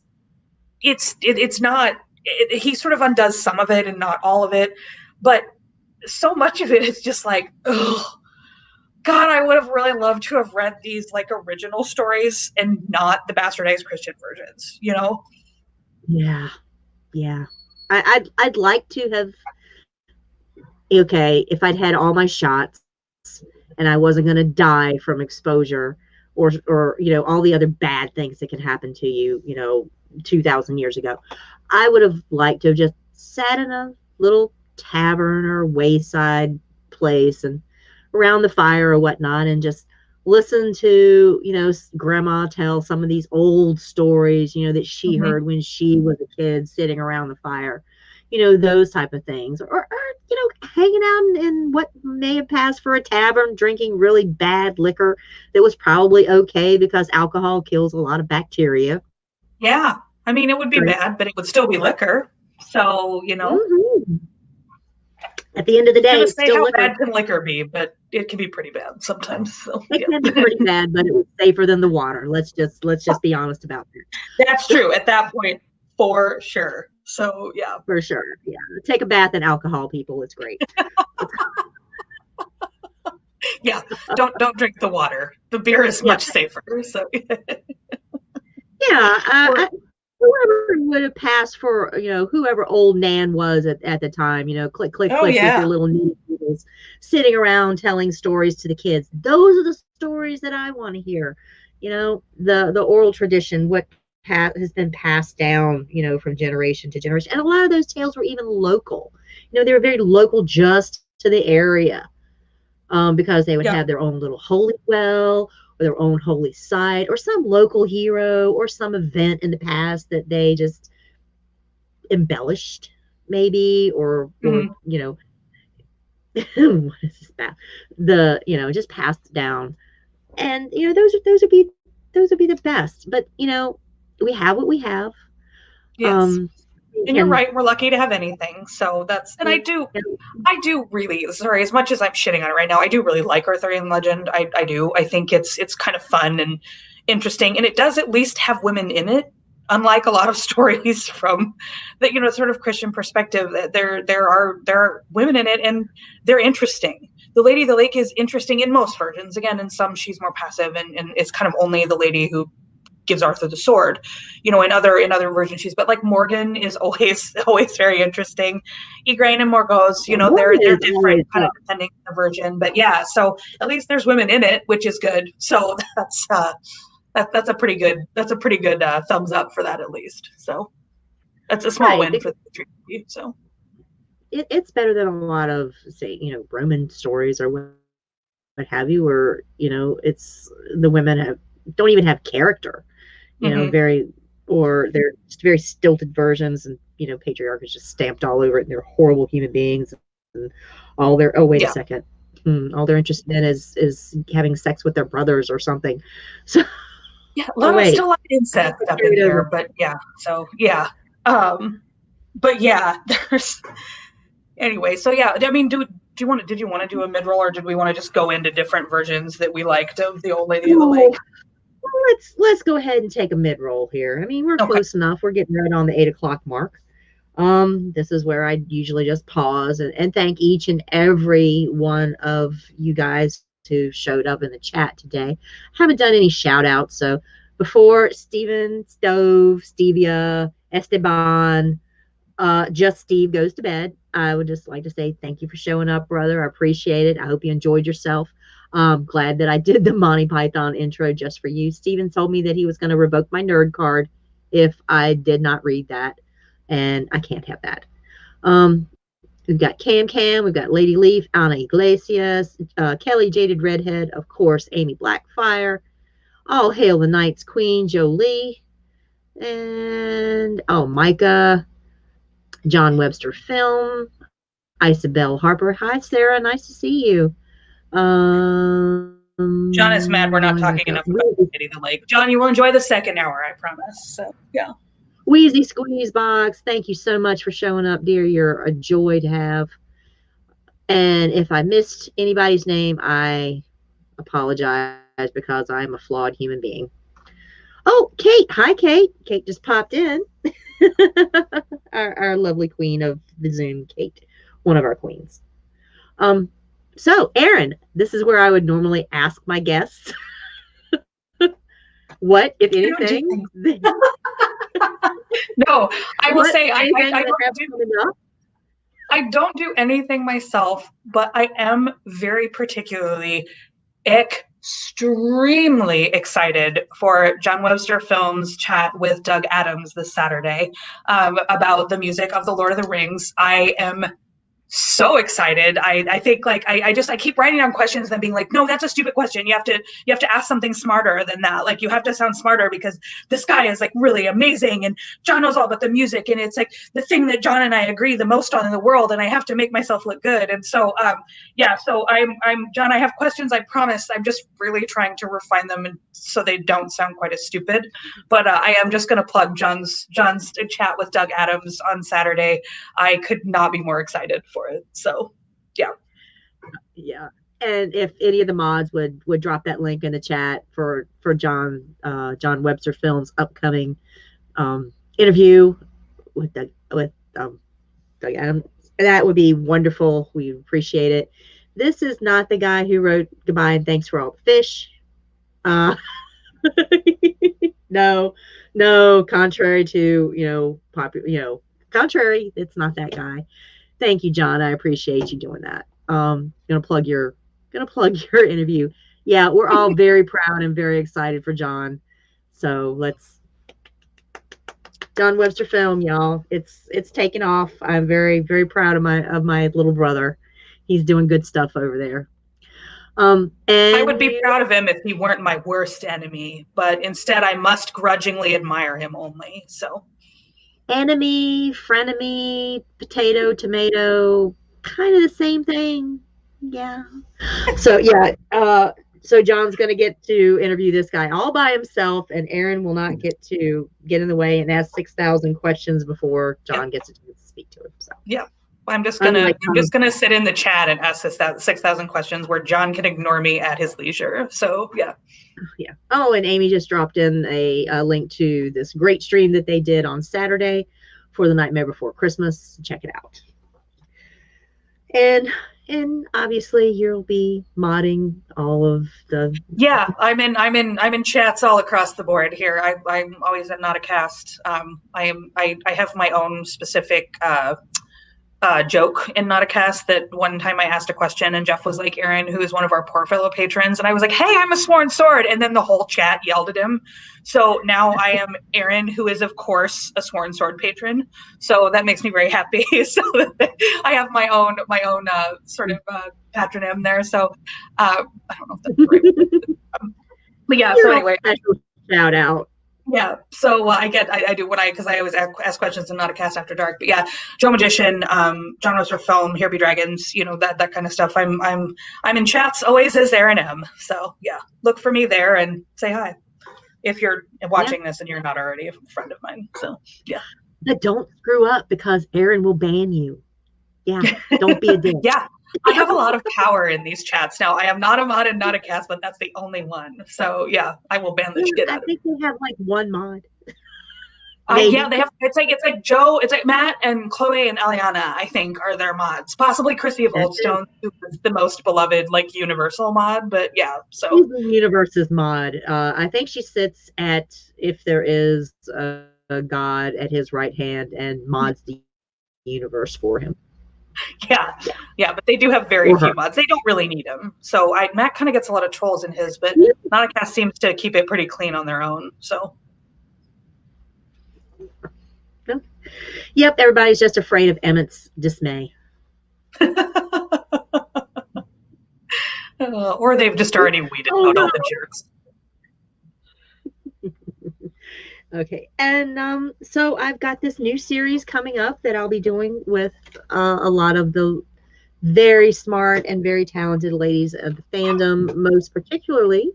it's not he sort of undoes some of it and not all of it, but so much of it is just like, ugh, God, I would have really loved to have read these like original stories and not the bastardized Christian versions. Yeah. Yeah. I'd like to have, okay, if I'd had all my shots and I wasn't going to die from exposure or all the other bad things that can happen to you, 2000 years ago, I would have liked to have just sat in a little tavern or wayside place and around the fire or whatnot and just listen to, grandma tell some of these old stories, that she Mm-hmm. heard when she was a kid sitting around the fire, those type of things. Or hanging out in what may have passed for a tavern, drinking really bad liquor that was probably okay because alcohol kills a lot of bacteria. Yeah. I mean, it would be Right. bad, but it would still be liquor. So, Mm-hmm. At the end of the I'm day, going to it's say still how liquor. bad can liquor be, but it can be pretty bad sometimes. So, It yeah. can be pretty bad, but it was safer than the water. Let's just be honest about that. That's true at that point, for sure. So, yeah. For sure. Yeah. Take a bath in alcohol, people. It's great. Yeah. Don't drink the water. The beer is Yeah. much safer. So, Yeah. or, Whoever would have passed for, whoever old Nan was at the time, click, click, oh, click with your yeah. little needles, sitting around telling stories to the kids. Those are the stories that I want to hear. The oral tradition, what has been passed down, from generation to generation. And a lot of those tales were even local. They were very local just to the area, because they would Yeah. have their own little holy well or their own holy site or some local hero or some event in the past that they just embellished, maybe, or Mhm. what is this about just passed down. And those would be the best. But we have what we have. Yes. um And you're and right, we're lucky to have anything. So that's, and I do really, sorry, as much as I'm shitting on it right now, I do really like Arthurian legend. I do. I think it's kind of fun and interesting, and it does at least have women in it. Unlike a lot of stories from the sort of Christian perspective, there are women in it, and they're interesting. The Lady of the Lake is interesting in most versions. Again, in some she's more passive, and it's kind of only the lady who gives Arthur the sword. In other versions she's, but like Morgan is always always very interesting. Igraine and Morgause, Morgan they're is different always kind of fun. depending on the version. But yeah, so at least there's women in it, which is good. So that's a pretty good thumbs up for that at least. So that's a small Right, win because for the trilogy. So it's better than a lot of, say, Roman stories or what have you, where it's the women don't even have character, mm-hmm. very, or they're just very stilted versions, and patriarchy is just stamped all over it, and they're horrible human beings, and all their, oh, wait a Yeah, second, all they're interested in is having sex with their brothers or something. So, yeah, oh, still wait, a lot of incest up in carried there, over. but yeah. So yeah, um, but yeah, there's anyway, so yeah, I mean, did you want to do a mid roll, or did we want to just go into different versions that we liked of the Old Lady of the Oh, Lake? well, let's go ahead and take a mid roll here. I mean, we're Okay. close enough. We're getting right on the 8 o'clock mark. This is where I usually just pause and thank each and every one of you guys who showed up in the chat today. I haven't done any shout outs. So before Steven, Stove, Stevia, Esteban, just Steve goes to bed, I would just like to say thank you for showing up, brother. I appreciate it. I hope you enjoyed yourself. Glad that I did the Monty Python intro just for you. Steven told me that he was going to revoke my nerd card if I did not read that, and I can't have that. We've got Cam, we've got Lady Leaf, Ana Iglesias, Kelly Jaded Redhead, of course, Amy Blackfire. All hail the Knight's Queen, Jolie, and Micah, John Webster Film, Isabel Harper. Hi, Sarah. Nice to see you. John is mad we're Going not back talking up. enough about Lady of the Lake. John, you will enjoy the second hour, I promise. So yeah. Wheezy Squeeze Box. Thank you so much for showing up, dear. You're a joy to have. And if I missed anybody's name, I apologize because I'm a flawed human being. Oh, Kate. Hi, Kate. Kate just popped in. our lovely queen of the Zoom, Kate, one of our queens. Um, so, Erin, this is where I would normally ask my guests what, if I don't do anything, things. No, I will what, say if anything, they have coming up. I don't do anything myself, but I am very particularly extremely excited for John Webster Films chat with Doug Adams this Saturday, about the music of the Lord of the Rings. I am so excited. I think like I keep writing down questions and then being like, no, that's a stupid question. You have to ask something smarter than that. Like you have to sound smarter because this guy is like really amazing and John knows all about the music and it's like the thing that John and I agree the most on in the world and I have to make myself look good. And so yeah, so I'm John, I have questions, I promise. I'm just really trying to refine them and so they don't sound quite as stupid. But I am just gonna plug John's chat with Doug Adams on Saturday. I could not be more excited for it. So, yeah. Yeah. And if any of the mods would drop that link in the chat for John Webster Films upcoming interview with Doug Adams, that would be wonderful. We appreciate it. This is not the guy who wrote goodbye and thanks for all the fish. Uh, no, no, contrary to, popular, contrary, it's not that guy. Thank you, John. I appreciate you doing that. Gonna plug your interview. Yeah, we're all very proud and very excited for John. So John Webster Film, y'all. It's taken off. I'm very, very proud of my little brother. He's doing good stuff over there. I And would be you, proud of him if he weren't my worst enemy, but instead I must grudgingly admire him only. So enemy, frenemy, potato, tomato, kind of the same thing. Yeah. So yeah, so John's gonna get to interview this guy all by himself, and Erin will not get in the way and ask 6,000 questions before yep, John gets a chance to speak to him. So yep. I'm just gonna unlike I'm just gonna sit in the chat and ask this that 6,000 questions where John can ignore me at his leisure. So yeah. yeah. Oh, and Amy just dropped in a link to this great stream that they did on Saturday for the Nightmare Before Christmas. Check it out. And obviously you'll be modding all of the. Yeah, I'm in chats all across the board here. I'm always at Not a Cast. I have my own specific joke in Not a Cast that one time I asked a question and Jeff was like, Aaron, who is one of our poor fellow patrons, and I was like, hey, I'm a sworn sword, and then the whole chat yelled at him. So now I am Aaron, who is of course a sworn sword patron. So that makes me very happy. So I have my own sort of patronym there. So I don't know if that's the right word. But yeah. You're So all anyway, special shout out. yeah. So I do because I always ask questions and Not a Cast After Dark. But yeah, Joe Magician, John Roser Film, Here Be Dragons, that kind of stuff. I'm in chats always as Erin M. So yeah, look for me there and say hi if you're watching this and you're not already a friend of mine. So yeah. But don't screw up because Erin will ban you. Yeah, don't be a dick. Yeah. I have a lot of power in these chats now. I am not a mod and not a cast, but that's the only one. So yeah, I will ban the shit out of it. I think they have like one mod. Yeah, they have. It's like Joe. It's like Matt and Chloe and Eliana. I think are their mods. Possibly Chrissy of Oldstone, who is the most beloved like Universal mod. But yeah, so she's the Universe's mod. I think she sits at, if there is a god, at his right hand and mods the universe for him. Yeah, but they do have very few mods. They don't really need them. So Matt kind of gets a lot of trolls in his, but Not a Cast seems to keep it pretty clean on their own. So. Yep, everybody's just afraid of Emmett's dismay. Or they've just already weeded out all the jerks. Okay, and so I've got this new series coming up that I'll be doing with a lot of the very smart and very talented ladies of the fandom, most particularly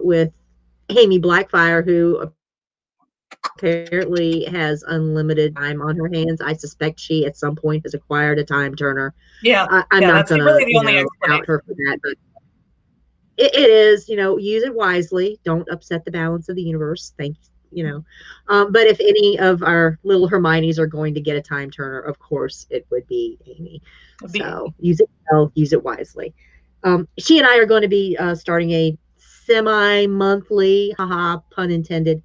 with Amy Blackfire, who apparently has unlimited time on her hands. I suspect she at some point has acquired a time turner. Yeah, I'm not going to really out her for that, but it is, use it wisely. Don't upset the balance of the universe. But if any of our little Hermiones are going to get a time turner, of course it would be Amy. So use it well, use it wisely. She and I are going to be starting a semi-monthly, haha, pun intended,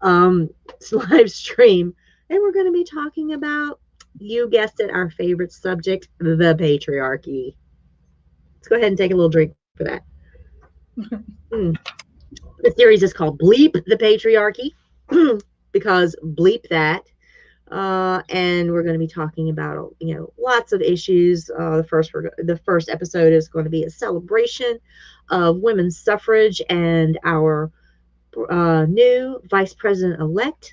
live stream, and we're going to be talking about, you guessed it, our favorite subject, the patriarchy. Let's go ahead and take a little drink for that. The series is called Bleep the Patriarchy because bleep that, and we're going to be talking about lots of issues. The first episode is going to be a celebration of women's suffrage and our new Vice President-elect,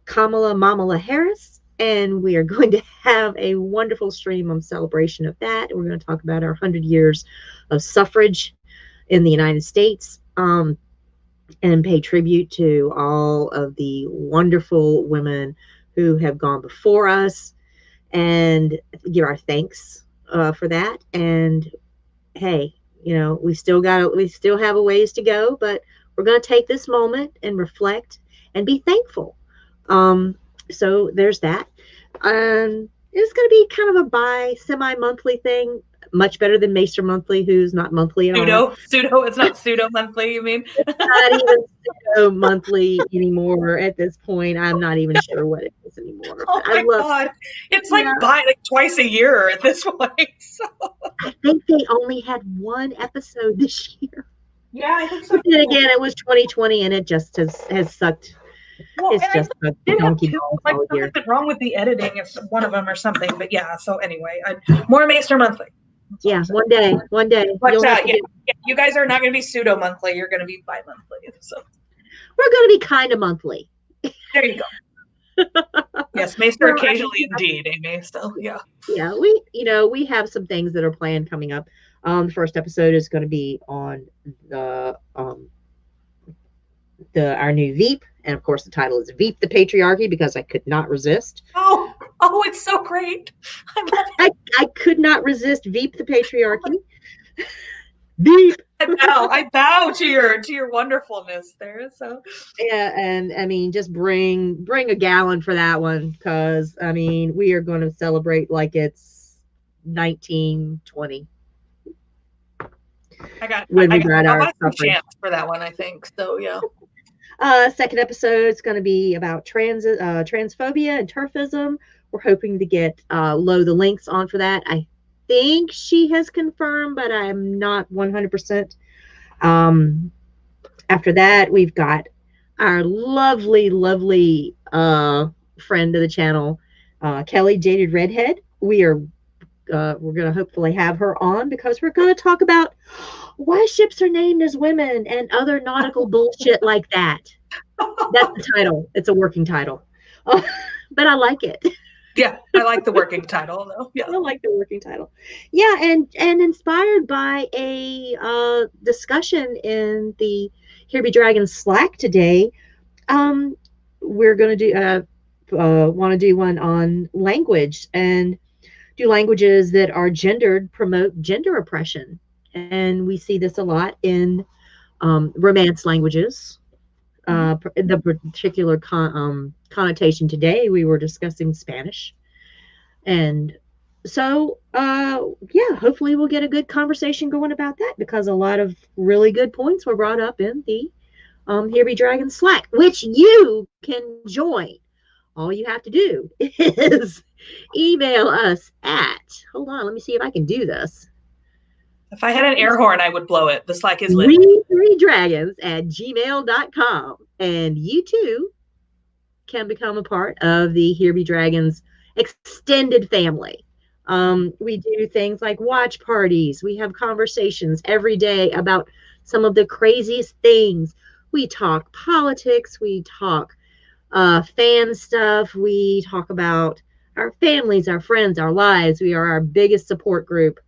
Kamala Harris, and we are going to have a wonderful stream on celebration of that. We're going to talk about our 100 years of suffrage in the United States, and pay tribute to all of the wonderful women who have gone before us and give our thanks for that. And hey, we still have a ways to go, but we're going to take this moment and reflect and be thankful. So there's that. It's going to be kind of a semi-monthly thing, much better than Maester Monthly, who's not monthly at all. Pseudo, it's not pseudo monthly, you mean? It's not even pseudo monthly anymore at this point. I'm not even sure what it is anymore. Oh my God. It's like twice a year at this point. So. I think they only had one episode this year. Yeah, I think so. And again, it was 2020 and it just has sucked Well, It's and I just a did have donkey two, balls like all something year. went wrong with the editing of one of them or something. But yeah, so anyway, more Maester monthly. That's all I'm Yeah, saying. one day But you'll have to yeah, get. yeah, you guys are not going to be pseudo monthly. You're going to be bi-monthly. So We're going to be kind of monthly. there you go. Yes, Maester Well, occasionally indeed, Amy. So yeah. yeah, we have some things that are planned coming up. The first episode is going to be on our new Veep, and of course the title is Veep the Patriarchy because I could not resist. Oh, it's so great. I love it. I could not resist Veep the Patriarchy. Veep. I bow to your wonderfulness there. So Yeah, and I mean, just bring a gallon for that one because I mean, we are going to celebrate like it's 1920 when we got I'll our buy some suffrage. champs for that one, I think. So yeah. Second episode is going to be about transphobia and turfism. We're hoping to get Lo the links on for that. I think she has confirmed, but I'm not 100%. After that, we've got our lovely, lovely friend of the channel, Kelly Jaded Redhead. We're going to hopefully have her on because we're going to talk about why ships are named as women and other nautical bullshit like that. That's the title. It's a working title, but I like it. Yeah, I like the working title though. Yeah, I like the working title. Yeah, and inspired by a discussion in the Here Be Dragons Slack today. We're going to do want to do one on language and do languages that are gendered promote gender oppression, and we see this a lot in romance languages. The particular connotation today, we were discussing Spanish, and so yeah, hopefully we'll get a good conversation going about that because a lot of really good points were brought up in the Here Be Dragon Slack, which you can join. All you have to do is email us at, hold on, let me see if I can do this. If I had an air horn, I would blow it. The Slack is lit. We3dragons at gmail.com. And you too can become a part of the Here Be Dragons extended family. We do things like watch parties. We have conversations every day about some of the craziest things. We talk politics. We talk fan stuff. We talk about our families, our friends, our lives. We are our biggest support group.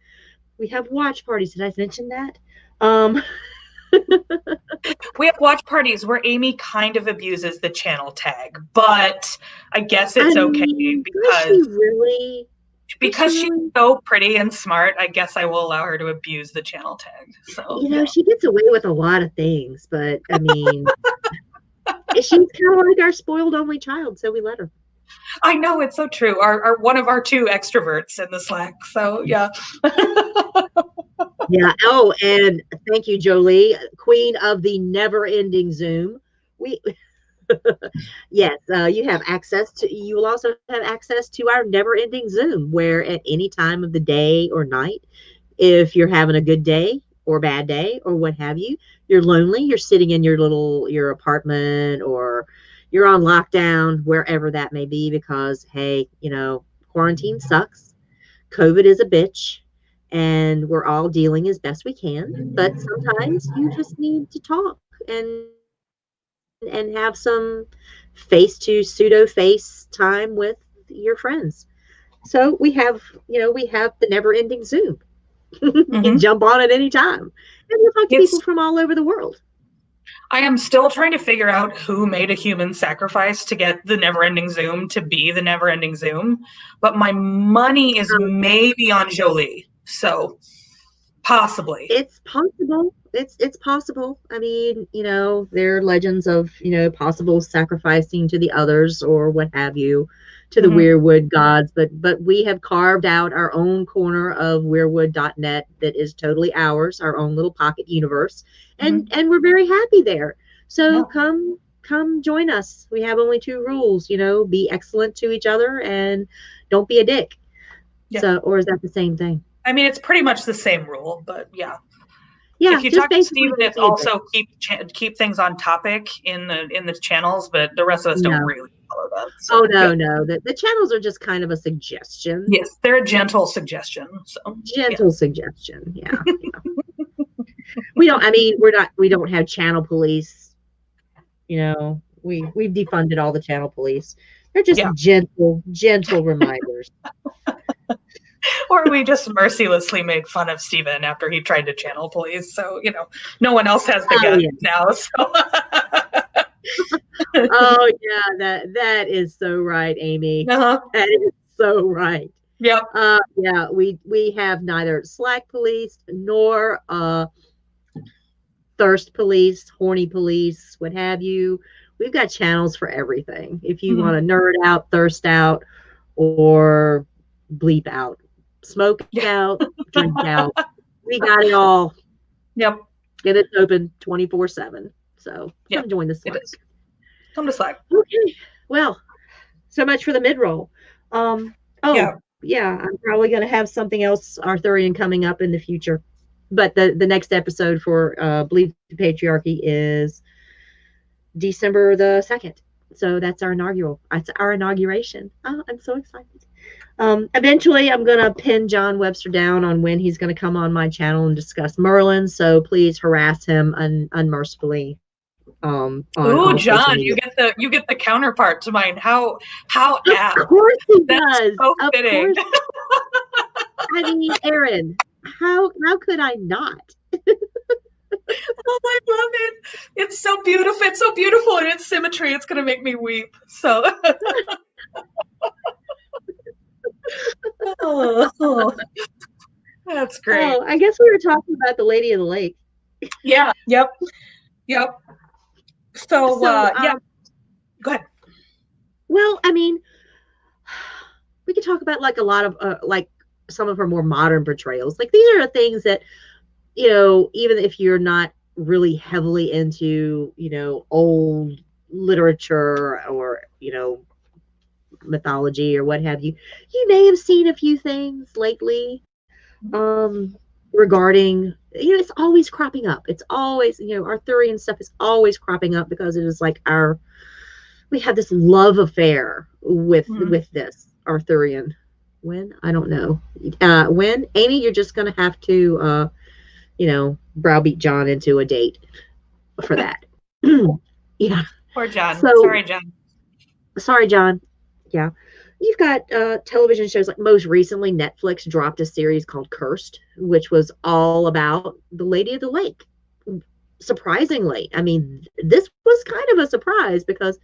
We have watch parties. Did I mention that? We have watch parties where Amy kind of abuses the channel tag, but I guess it's okay because she's so pretty and smart. I guess I will allow her to abuse the channel tag. So she gets away with a lot of things, but I mean, she's kind of like our spoiled only child, so we let her. I know, it's so true. Our one of our two extroverts in the Slack. So yeah. Yeah. Oh, and thank you, Jolie, queen of the never-ending Zoom. Yes, you will also have access to our never-ending Zoom, where at any time of the day or night, if you're having a good day or bad day or what have you, you're lonely, you're sitting in your apartment, or you're on lockdown, wherever that may be, because hey, quarantine sucks. COVID is a bitch, and we're all dealing as best we can. But sometimes you just need to talk and have some face to pseudo face time with your friends. So we have the never ending Zoom. You can jump on at any time. And we'll talk to people from all over the world. I am still trying to figure out who made a human sacrifice to get the never-ending Zoom to be the never-ending Zoom, but my money is maybe on Jolie. So possibly. It's possible. It's possible. I mean, there are legends of, possible sacrificing to the others or what have you, to the Weirwood gods, but we have carved out our own corner of weirwood.net that is totally ours, our own little pocket universe, and we're very happy there. So come join us. We have only two rules, be excellent to each other and don't be a dick. Yeah. So, or is that the same thing? I mean, it's pretty much the same rule, but yeah. Yeah, If you just talk to basically Steven, gives it's me also advice. keep things on topic in the channels, but the rest of us don't No. really follow that. Oh So no, yep. no. The channels are just kind of a suggestion. Yes, they're a gentle suggestion. So yeah. Gentle suggestion. Yeah. Yeah. We don't, I mean, we don't have channel police, we've defunded all the channel police. They're just Yeah. gentle reminders. Or we just mercilessly made fun of Steven after he tried to channel police. So, no one else has the Oh guts yeah. now. So Oh yeah, that is so right, Amy. uh-huh. That is so right. Yep. Yeah, we have neither slack police nor thirst police, horny police, what have you. We've got channels for everything. If you Mm-hmm. want to nerd out, thirst out, or bleep out, smoke Yeah. out, drink out, we got it all. Yep. And it's open 24/7. So Yeah. come join the It Slack. is. Come to Slack. Okay. Well, so much for the mid roll. Oh, Yeah. yeah, I'm probably going to have something else Arthurian coming up in the future. But the next episode for Believe the Patriarchy is December the 2nd. So that's our inaugural. That's our inauguration. Oh, I'm so excited. Eventually, I'm going to pin John Webster down on when he's going to come on my channel and discuss Merlin. So please harass him unmercifully on Ooh, all social John, media. you get the counterpart to mine. How apt. Of course he That's does. so Of fitting. course. I mean, Erin, how could I not? Oh, I love it. It's so beautiful. It's so beautiful in its symmetry. It's gonna make me weep. So oh, that's great. Oh, I guess we were talking about the Lady of the Lake. Yeah, yep, yep. So So, yeah, go ahead. well, I mean, we could talk about like a lot of like some of her more modern portrayals. Like these are the things that even if you're not really heavily into old literature or mythology or what have you, you may have seen a few things lately regarding it's always cropping up. It's always Arthurian stuff is always cropping up because it is like we have this love affair with this Arthurian. When I don't know when Amy, you're just gonna have to browbeat John into a date for that. Yeah. Poor John. So Sorry, John. sorry, John. Yeah. You've got television shows like most recently Netflix dropped a series called Cursed, which was all about the Lady of the Lake. Surprisingly, I mean, this was kind of a surprise because,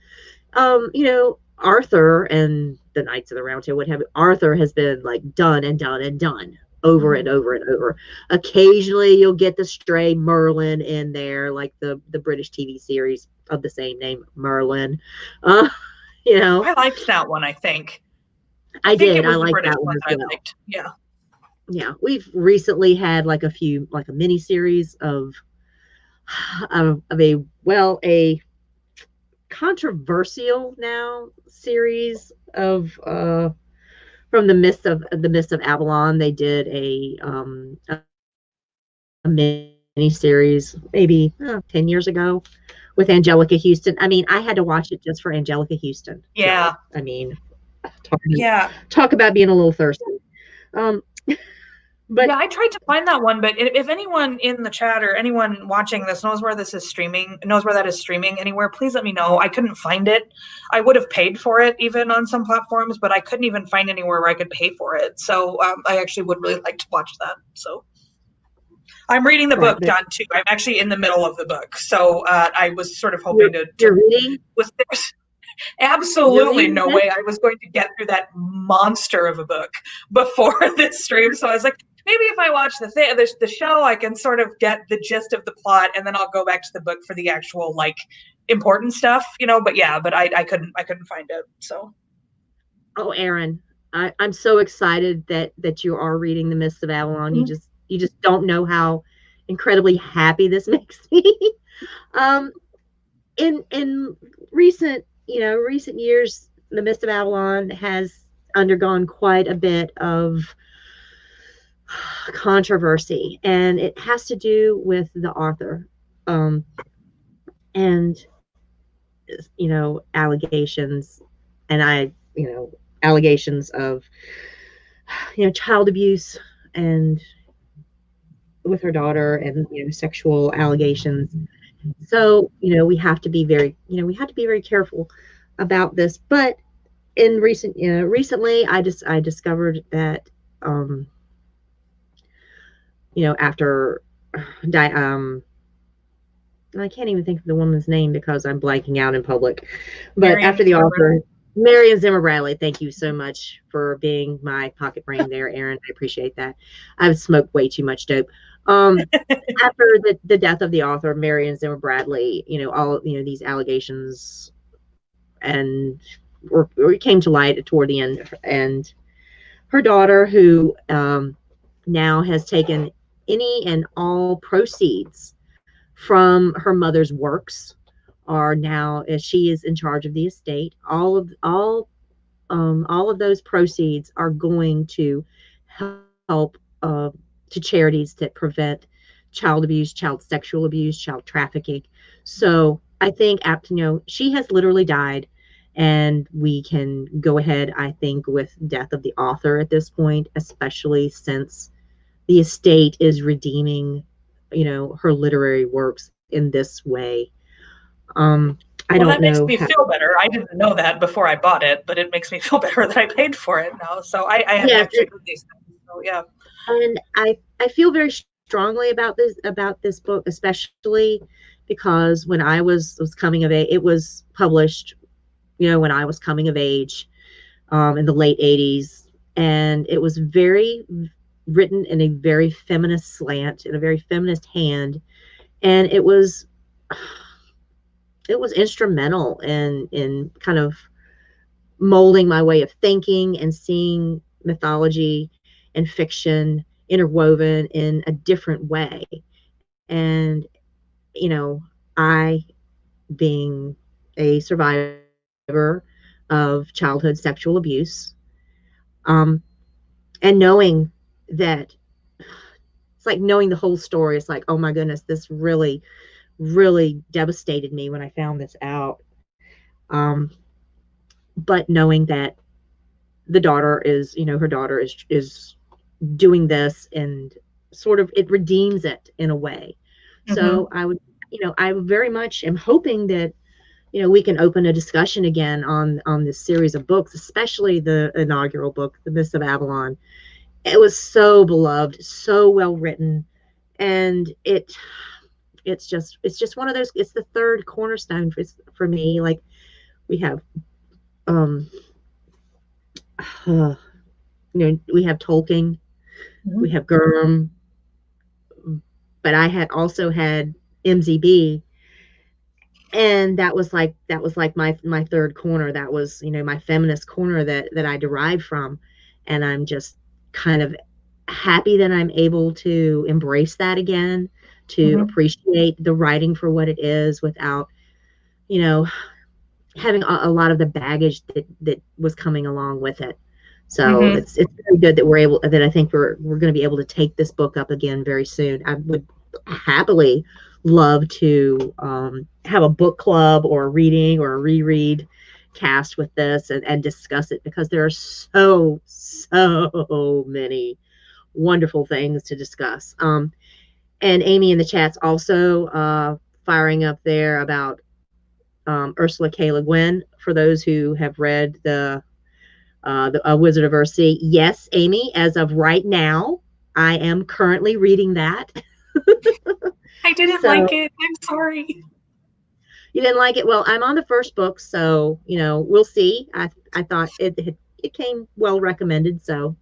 Arthur and the Knights of the Round Table, what have you, Arthur has been like done and done and done over and over and over. Occasionally, you'll get the stray Merlin in there, like the British TV series of the same name, Merlin. I liked that one. I think. I think did. it was I the like British that one one as that I well. liked. Yeah. Yeah, we've recently had like a mini series of a controversial now series of from the Mist of Avalon. They did a mini series maybe 10 years ago with Angelica Houston. I mean, I had to watch it just for Angelica Houston. Yeah. Y'all. I mean, Yeah. talk about being a little thirsty. But yeah, I tried to find that one, but if anyone in the chat or anyone watching this knows where that is streaming anywhere, please let me know. I couldn't find it. I would have paid for it even on some platforms, but I couldn't even find anywhere where I could pay for it. So I actually would really like to watch that. So I'm reading the book, John, too. I'm actually in the middle of the book. So I was sort of hoping you're reading? There's absolutely no way I was going to get through that monster of a book before this stream. So I was like, maybe if I watch the show, I can sort of get the gist of the plot, and then I'll go back to the book for the actual like important stuff, But yeah, but I couldn't find it. So, oh, Erin, I'm so excited that you are reading The Mists of Avalon. Mm-hmm. You just don't know how incredibly happy this makes me. In recent years, The Mist of Avalon has undergone quite a bit of controversy, and it has to do with the author, um, and allegations, and allegations of child abuse, and with her daughter, and sexual allegations. So we have to be very careful about this. But in recently, I discovered that um, after I can't even think of the woman's name because I'm blanking out in public. But Marion after the Zimmer. author, Marion Zimmer Bradley, thank you so much for being my pocket brain there, Erin. I appreciate that. I've smoked way too much dope. After the death of the author, Marion Zimmer Bradley, all these allegations and or came to light toward the end, and her daughter, who now has taken any and all proceeds from her mother's works, are now, as she is in charge of the estate, all of those proceeds are going to help to charities that prevent child abuse, child sexual abuse, child trafficking. So I think, she has literally died, and we can go ahead, I think, with death of the author at this point, especially since the estate is redeeming, her literary works in this way. I Well, don't that makes know me how. feel better. I didn't know that before I bought it, but it makes me feel better that I paid for it now. So I hadn't Yes, actually heard these things. So yeah. and I feel very strongly about this book, especially because when I was coming of age, it was published, when I was coming of age, in the late '80s, and it was very written in a very feminist slant, in a very feminist hand, and it was instrumental in kind of molding my way of thinking and seeing mythology and fiction interwoven in a different way. And, I, being a survivor of childhood sexual abuse, um, and knowing that, it's like knowing the whole story. It's like, oh my goodness, this really, really devastated me when I found this out. Um, but knowing that her daughter is doing this, and sort of it redeems it in a way. Mm-hmm. So I very much am hoping that we can open a discussion again on this series of books, especially the inaugural book, The Mists of Avalon. It was so beloved, so well written, and it's just one of those. It's the third cornerstone for me. Like, we have um we have Tolkien, we Mm-hmm. have Gurm, but I had also had MZB, and that was like my third corner. That was, my feminist corner that I derived from, and I'm just kind of happy that I'm able to embrace that again, to Mm-hmm. appreciate the writing for what it is, without you know having a lot of the baggage that was coming along with it. So Mm-hmm. it's very good that I think we're going to be able to take this book up again very soon. I would happily love to have a book club, or a reading, or a reread cast with this, and discuss it, because there are so many wonderful things to discuss. And Amy in the chat's also firing up there about Ursula K. Le Guin, for those who have read the Wizard of Earthsea. Yes, Amy, as of right now, I am currently reading that. I didn't So like it. I'm sorry. you didn't like it? Well, I'm on the first book, so we'll see. I thought it came well recommended. So,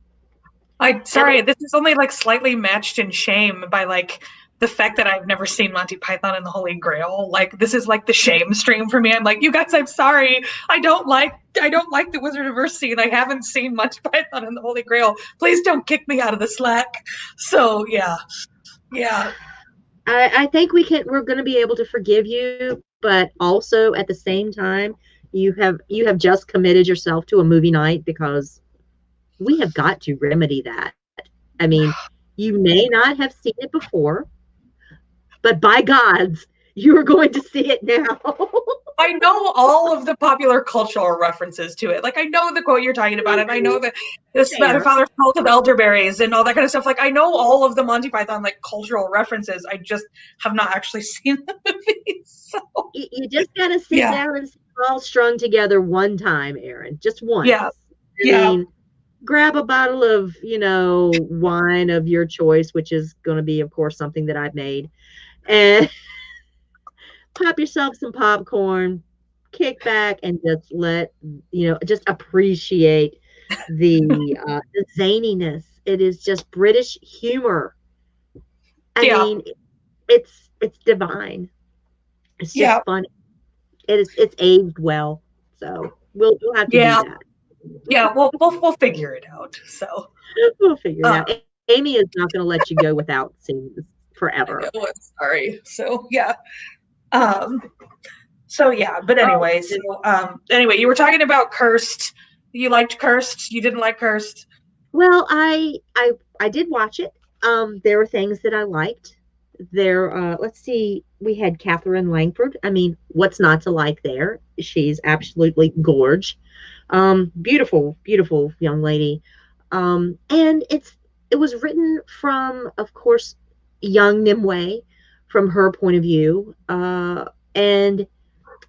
I and sorry. This is only like slightly matched in shame by like the fact that I've never seen Monty Python and the Holy Grail. Like this is like the shame stream for me. I'm like, you guys, I'm sorry. I don't like the Wizard of Earthsea, and I haven't seen Monty Python and the Holy Grail. Please don't kick me out of the Slack. So yeah, yeah. I think we're going to be able to forgive you, but also at the same time, you have just committed yourself to a movie night, because we have got to remedy that. I mean, You may not have seen it before, but by gods, you are going to see it now. I know all of the popular cultural references to it. Like I know the quote you're talking about, and I know that this the Fair. father's cult of elderberries and all that kind of stuff. Like I know all of the Monty Python like cultural references. I just have not actually seen the movie. So You just got to sit yeah, down and see it all strung together one time, Erin, just once. yeah, I yeah. mean, grab a bottle of, wine of your choice, which is going to be, of course, something that I've made, and pop yourself some popcorn, kick back, and just just appreciate the zaniness. It is just British humor. I Yeah, mean, it's divine. It's yeah, just fun. It's aged well. So we'll have to do yeah, that. yeah. We'll figure it out. So We'll figure it uh, out. Amy is not going to let you go without seeing this I know. forever. Sorry. So yeah. Um. So yeah. But Oh, anyway. Anyway, you were talking about Cursed. You liked Cursed. You didn't like Cursed. well, I did watch it. There were things that I liked. Let's see, we had Catherine Langford. I mean, what's not to like there? She's absolutely gorge. Beautiful, beautiful young lady. And it was written from, of course, young Nimue, from her point of view. And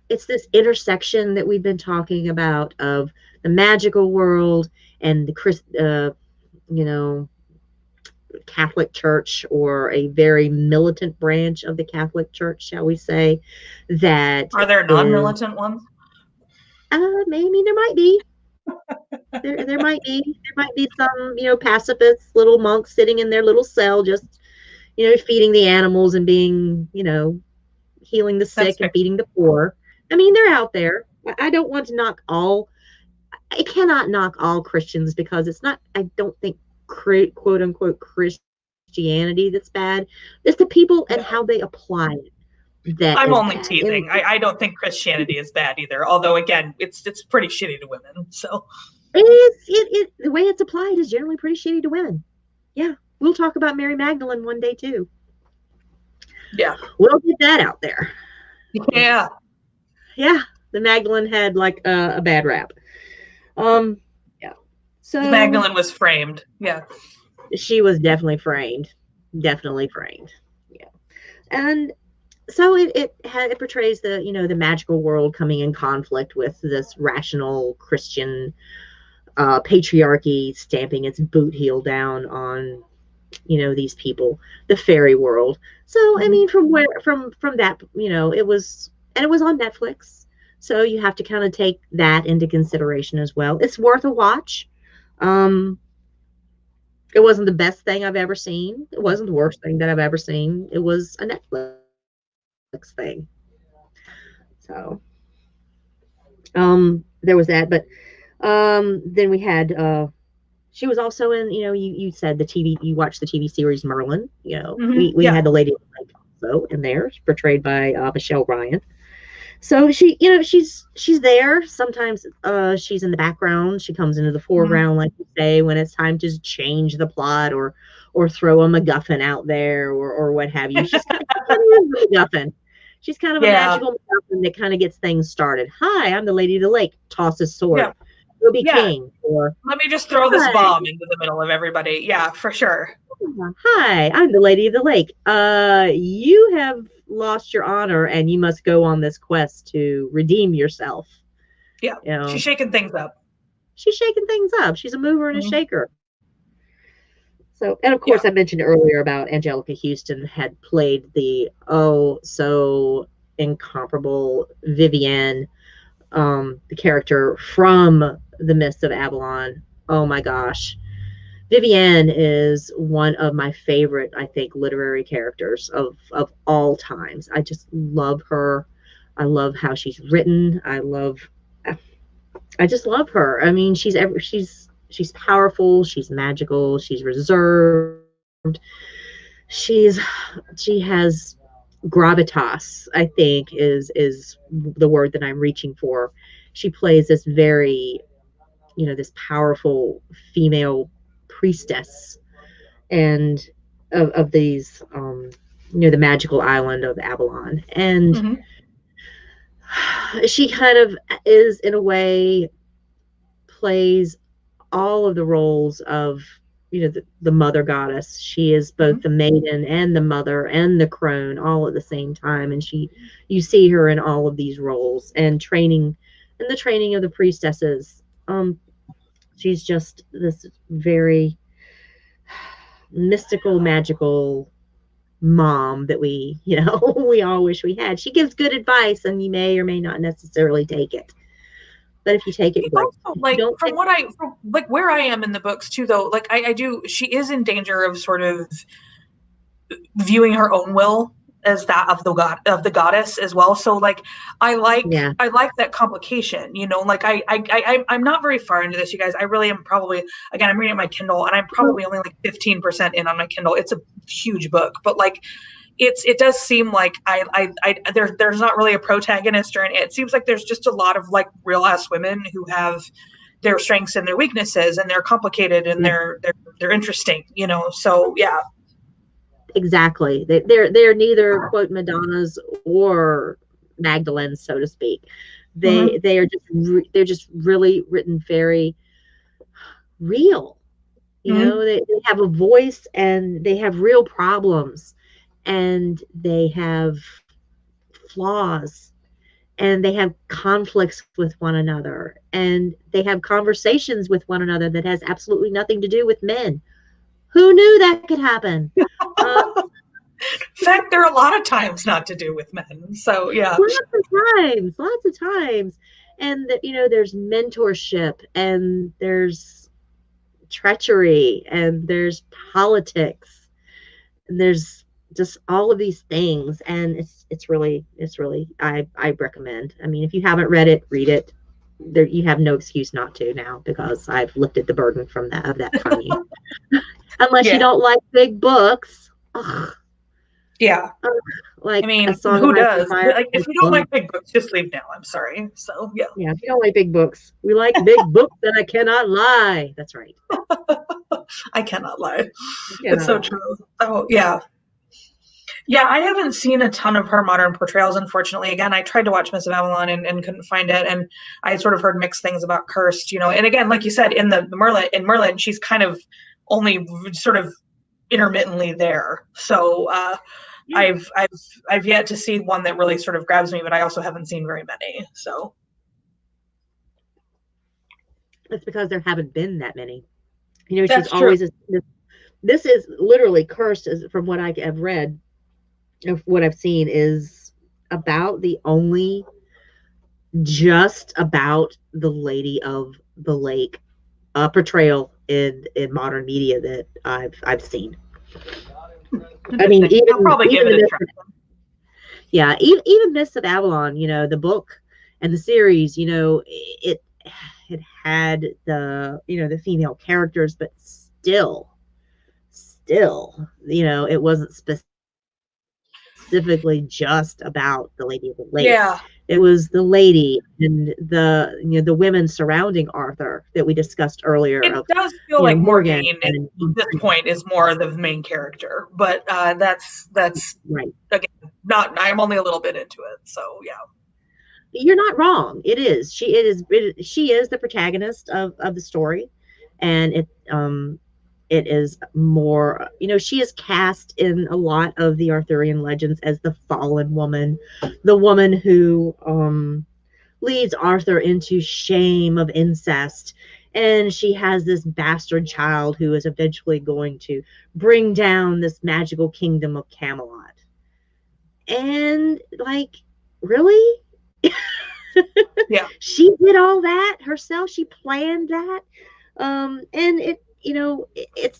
it's this intersection that we've been talking about of the magical world and the you know, Catholic Church, or a very militant branch of the Catholic Church, shall we say, that Are there is, non-militant ones? maybe there might be. There might be some, pacifist little monks sitting in their little cell, just, feeding the animals and being, healing the That's sick and fair. feeding the poor. I mean, they're out there. I don't want to knock all, I cannot knock all Christians, because it's not, I don't think, quote unquote Christianity that's bad. It's the people and No. how they apply it that I'm is only bad. And teasing. I don't think Christianity is bad either. Although again, it's pretty shitty to women. So the way it's applied is generally pretty shitty to women. Yeah, we'll talk about Mary Magdalene one day too. yeah, We'll get that out there. Yeah, yeah. yeah. The Magdalene had like a bad rap. Um, yeah. So Magdalene was framed. Yeah. she was definitely framed, definitely framed. Yeah, and so it portrays the magical world coming in conflict with this rational Christian patriarchy stamping its boot heel down on these people, the fairy world. So I Mm-hmm. mean, from that, it was on Netflix, so you have to kind of take that into consideration as well. It's worth a watch. um it wasn't the best thing I've ever seen. It wasn't the worst thing that I've ever seen. It was a Netflix thing. So there was that. But then we had she was also in, you said the TV, you watched the TV series Merlin. Mm-hmm. We Yeah. had the lady also in there, portrayed by Michelle Ryan. So she's there. Sometimes she's in the background. She comes into the Mm-hmm. foreground, like you say, when it's time to change the plot, or throw a MacGuffin out there, or what have you. She kind of is a MacGuffin. She's kind of a Yeah. magical MacGuffin that kind of gets things started. Hi, I'm the Lady of the Lake. Tosses sword. Yeah. You'll be Yeah. king. Or Let me just throw this hi, bomb into the middle of everybody. Yeah, for sure. hi, I'm the Lady of the Lake. You have lost your honor, and you must go on this quest to redeem yourself. Yeah. You know, She's shaking things up. she's shaking things up. She's a mover and a Mm-hmm. shaker. So, and of Yeah. course, I mentioned earlier about Angelica Houston had played the so incomparable Vivienne, the character from The Mists of Avalon. Oh my gosh. Vivienne is one of my favorite, I think, literary characters of all times. I just love her. I love how she's written. I just love her. I mean, she's powerful, she's magical, she's reserved. She's she has gravitas, I think, is the word that I'm reaching for. She plays this very, this powerful female priestess, and of these, the magical island of Avalon. And Mm-hmm. she kind of is, in a way, plays all of the roles of, the mother goddess. She is both Mm-hmm. the maiden and the mother and the crone all at the same time. And you see her in all of these roles and the training of the priestesses. She's just this very mystical, magical mom that we all wish we had. She gives good advice, and you may or may not necessarily take it. But if you take it, She's great. also If you like don't take from like where I am in the books too, though. Like I do, she is in danger of sort of viewing her own will as that of the goddess as well. So like yeah, I like that complication, you know. Like I'm not very far into this, you guys. I really am probably, again, I'm reading my Kindle and I'm well, probably only like 15% in on my Kindle. It's a huge book, but like it does seem like there's not really a protagonist, or it seems like there's just a lot of like real ass women who have their strengths and their weaknesses, and they're complicated, and yeah, they're interesting, you know. So yeah. exactly. They're neither quote Madonnas or Magdalens, so to speak. Mm-hmm. They're just really written very real. Mm-hmm. They have a voice, and they have real problems, and they have flaws, and they have conflicts with one another, and they have conversations with one another that has absolutely nothing to do with men. Who knew that could happen? Uh, In fact, there are a lot of times not to do with men. So yeah. lots of times. And there's mentorship, and there's treachery, and there's politics, and there's just all of these things. And it's really, I recommend. I mean, if you haven't read it, read it. There, you have no excuse not to now, because I've lifted the burden of that from you. Unless you Yeah. don't like big books. Ugh, Yeah. I like A mean, Song of who Ice and does? Fire. Like, if you don't like big books, just leave now. I'm sorry. So yeah. Yeah, if you don't like big books, we like big books, and I cannot lie. That's right. I cannot lie. I It's cannot so lie. true. Oh yeah. Yeah, I haven't seen a ton of her modern portrayals, unfortunately. Again, I tried to watch Miss of Avalon and couldn't find it. And I sort of heard mixed things about Cursed, you know. And again, like you said, in the Merlin, she's kind of only sort of intermittently there. So Yeah, I've yet to see one that really sort of grabs me, but I also haven't seen very many. So it's because there haven't been that many. She's that's true. always this is literally Cursed, as from what I have read, of what I've seen, is about the only just about the Lady of the Lake portrayal in modern media that I've seen. I mean, Interesting. I'll probably give even it a the try. yeah, even Mists of Avalon, the book and the series, it had the female characters, but still, it wasn't specifically just about the Lady of the Lake. Yeah. It was the lady and the women surrounding Arthur that we discussed earlier, It of does feel like Morgan Morgaine and at this point is more the main character, but that's right. again not. I'm only a little bit into it, so yeah. You're not wrong. She is the protagonist of the story, and it is more, she is cast in a lot of the Arthurian legends as the fallen woman, the woman who leads Arthur into shame of incest, and she has this bastard child who is eventually going to bring down this magical kingdom of Camelot. And like, really? Yeah. She did all that herself. She planned that. And it's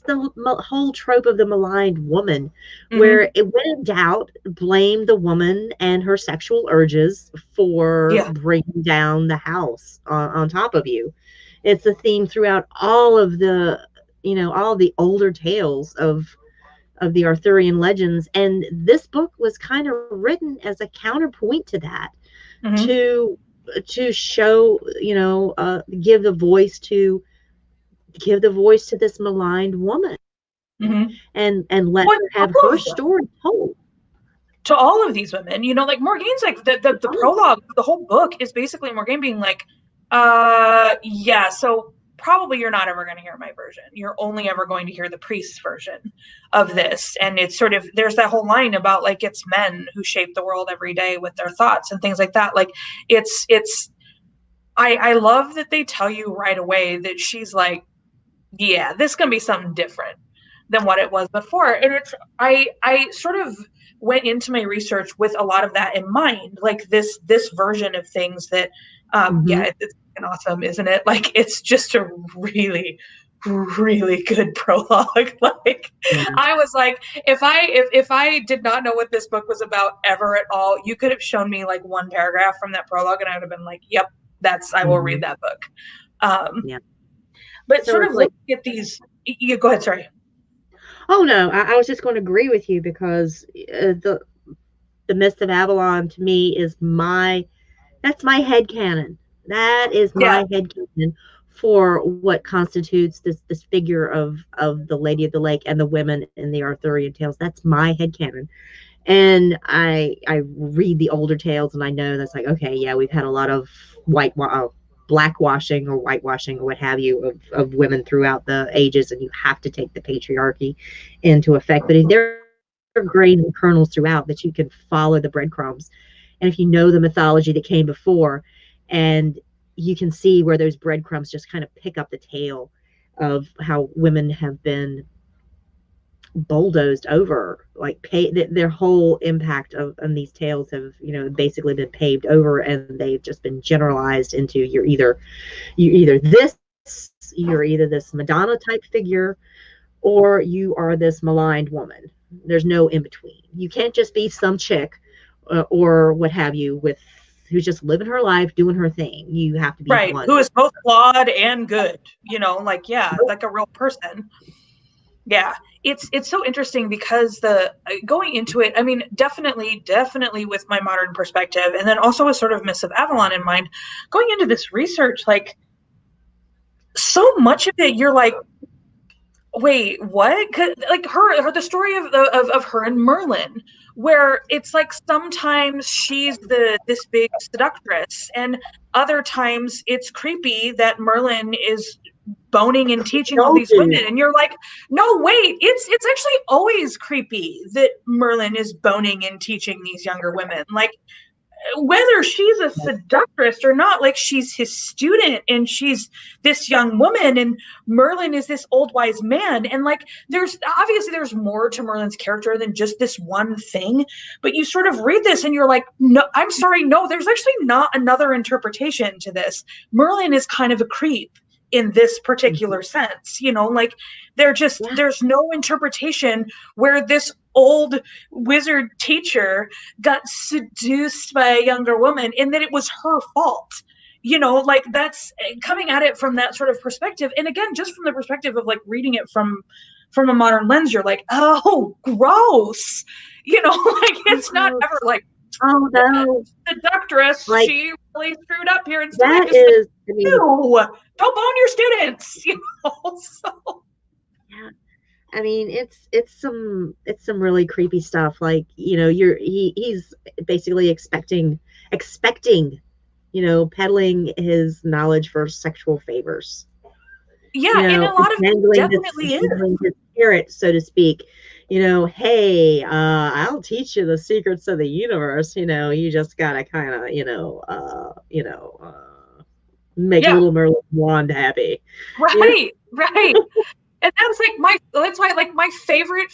the whole trope of the maligned woman, Mm-hmm. where it, when in doubt, blame the woman and her sexual urges for Yeah. bringing down the house on top of you. It's a theme throughout all the older tales of the Arthurian legends. And this book was kind of written as a counterpoint to that, Mm-hmm. to show, give the voice to this maligned woman. Mm-hmm. and let Well, her have all her of them, story told. to all of these women, like Morgaine's like the prologue, the whole book is basically Morgaine being like, yeah, so probably you're not ever going to hear my version. You're only ever going to hear the priest's version of this. And it's sort of, there's that whole line about like, it's men who shape the world every day with their thoughts and things like that. Like I love that they tell you right away that she's like, yeah, this is going to be something different than what it was before. And I sort of went into my research with a lot of that in mind, like this version of things that, Mm-hmm. it's awesome, isn't it? Like, it's just a really, really good prologue. Like, Yeah. I was like, if I did not know what this book was about ever at all, you could have shown me like one paragraph from that prologue and I would have been like, yep, I will Mm-hmm. read that book. Um, Yeah. but So sort it's of like, looking at these, you go ahead, sorry. oh no, I was just going to agree with you because the Mist of Avalon to me is that's my head canon. That is Yeah. my head canon for what constitutes this figure of the Lady of the Lake and the women in the Arthurian tales. That's my head canon. And I read the older tales and I know that's like, okay, yeah, we've had a lot of blackwashing or whitewashing or what have you of women throughout the ages, and you have to take the patriarchy into effect. But if there are grains and kernels throughout that you can follow the breadcrumbs, and if you know the mythology that came before, and you can see where those breadcrumbs just kind of pick up the tail of how women have been bulldozed over, like their whole impact of on these tales have basically been paved over, and they've just been generalized into you're either this Madonna type figure or you are this maligned woman. There's no in between. You can't just be some chick or what have you with who's just living her life doing her thing. You have to be Right. one Who or is both flawed and good, like, yeah, like a real person. Yeah. It's so interesting because the going into it, I mean, definitely with my modern perspective, and then also with sort of Miss of Avalon in mind, going into this research, like, so much of it, you're like, wait, what? Like the story of her and Merlin, where it's like sometimes she's this big seductress, and other times it's creepy that Merlin is boning and teaching all no these women, dude. and you're like, no, wait, it's actually always creepy that Merlin is boning and teaching these younger women. Like, whether she's a seductress or not, like, she's his student and she's this young woman, and Merlin is this old wise man. And like, there's more to Merlin's character than just this one thing. But you sort of read this and you're like, no, I'm sorry, no, there's actually not another interpretation to this. Merlin is kind of a creep in this particular sense, like, Yeah. there's no interpretation where this old wizard teacher got seduced by a younger woman and that it was her fault. Like, that's coming at it from that sort of perspective. And again, just from the perspective of like reading it from a modern lens, you're like, oh, gross. Like, it's not ever like, Oh yeah, no, seductress, like she really screwed up here. Instead, that just like, is, I mean, ew, don't bone your students. So yeah, I mean, it's some really creepy stuff. Like, he's basically expecting, peddling his knowledge for sexual favors. yeah, and a lot of it definitely is. Dangling his spirit, so to speak. Hey, I'll teach you the secrets of the universe. You just gotta kind of, make Yeah, little Merlin wand happy. You know? right, right. And that's why like my favorite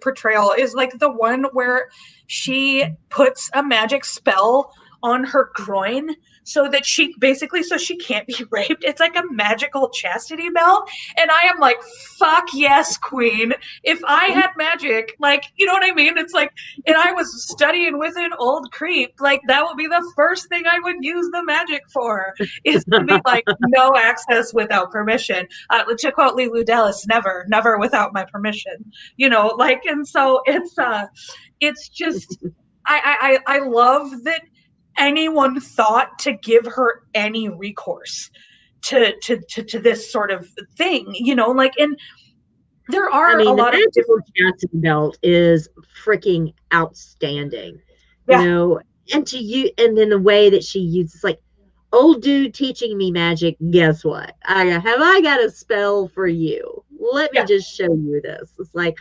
portrayal is like the one where she puts a magic spell on her groin so that so she can't be raped. It's like a magical chastity belt. And I am like, fuck yes, queen. If I had magic, like, you know what I mean? It's like, and I was studying with an old creep, like, that would be the first thing I would use the magic for, is to be like, no access without permission. To quote Lulu Dallas, never without my permission. Like, and so it's just, I love that anyone thought to give her any recourse to this sort of thing, like, and There I are a mean, the lot of magical different. chastity belt is freaking outstanding, you Yeah, know. And to you, and then the way that she uses, like, old dude teaching me magic. Guess what? I got a spell for you. Let me yeah, just show you this. It's like,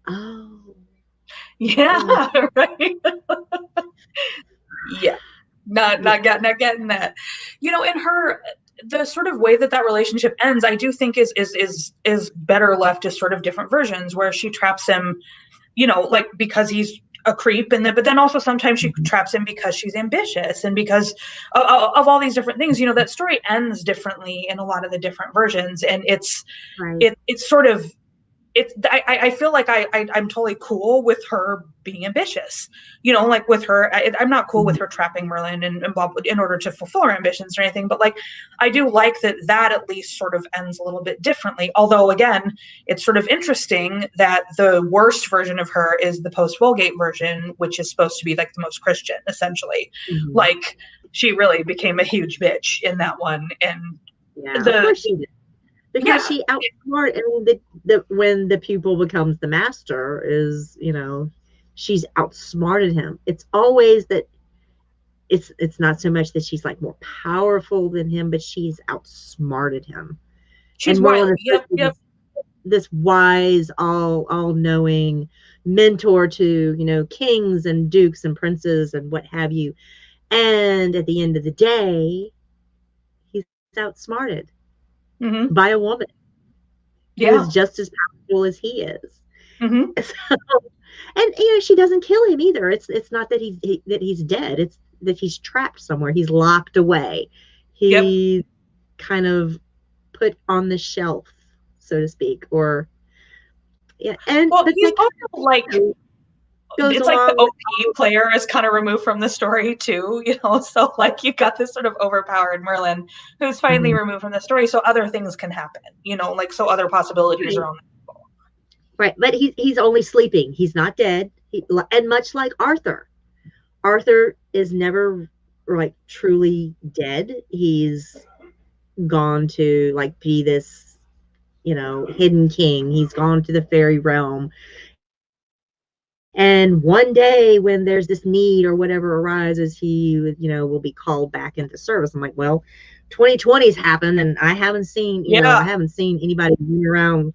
oh, yeah, uh, right. Yeah, yeah, not getting that. In her, the sort of way that relationship ends, I do think is better left as sort of different versions where she traps him, like because he's a creep, and then but then also sometimes she mhm, traps him because she's ambitious and because of all these different things. That story ends differently in a lot of the different versions, and right. it's sort of I feel like I'm totally cool with her being ambitious, like with her. I'm not cool with Mhm. her trapping Merlin and Bob in order to fulfill her ambitions or anything, but like I do like that at least sort of ends a little bit differently. Although again, it's sort of interesting that the worst version of her is the post Vulgate version, which is supposed to be like the most Christian, essentially. Mhm. Like she really became a huge bitch in that one, and Yeah, of the course she did. Because yeah, she outsmart, I mean, the when the pupil becomes the master is, she's outsmarted him. It's always that it's not so much that she's like more powerful than him, but she's outsmarted him. she's And Merlin wild. is supposed Yep, to be yep. this wise, all knowing mentor to, kings and dukes and princes and what have you. And at the end of the day, he's outsmarted Mm-hmm. by a woman who is Yeah. just as powerful as he is. Mm-hmm. So, and she doesn't kill him either. It's not that he's dead. It's that he's trapped somewhere. He's locked away. Yep. He's kind of put on the shelf, so to speak, or yeah. And Well, but he's that also like, kind of goes it's like the along with OP player is kind of removed from the story too, So like you got this sort of overpowered Merlin who's finally Mhm. removed from the story, so other things can happen, like so other possibilities Right, are on the table. right. But he's only sleeping. He's not dead. And much like Arthur is never like truly dead. He's gone to like be this, hidden king. He's gone to the fairy realm. And one day when there's this need or whatever arises, he, will be called back into service. I'm like, well, 2020's happened and I Yeah. haven't seen anybody running around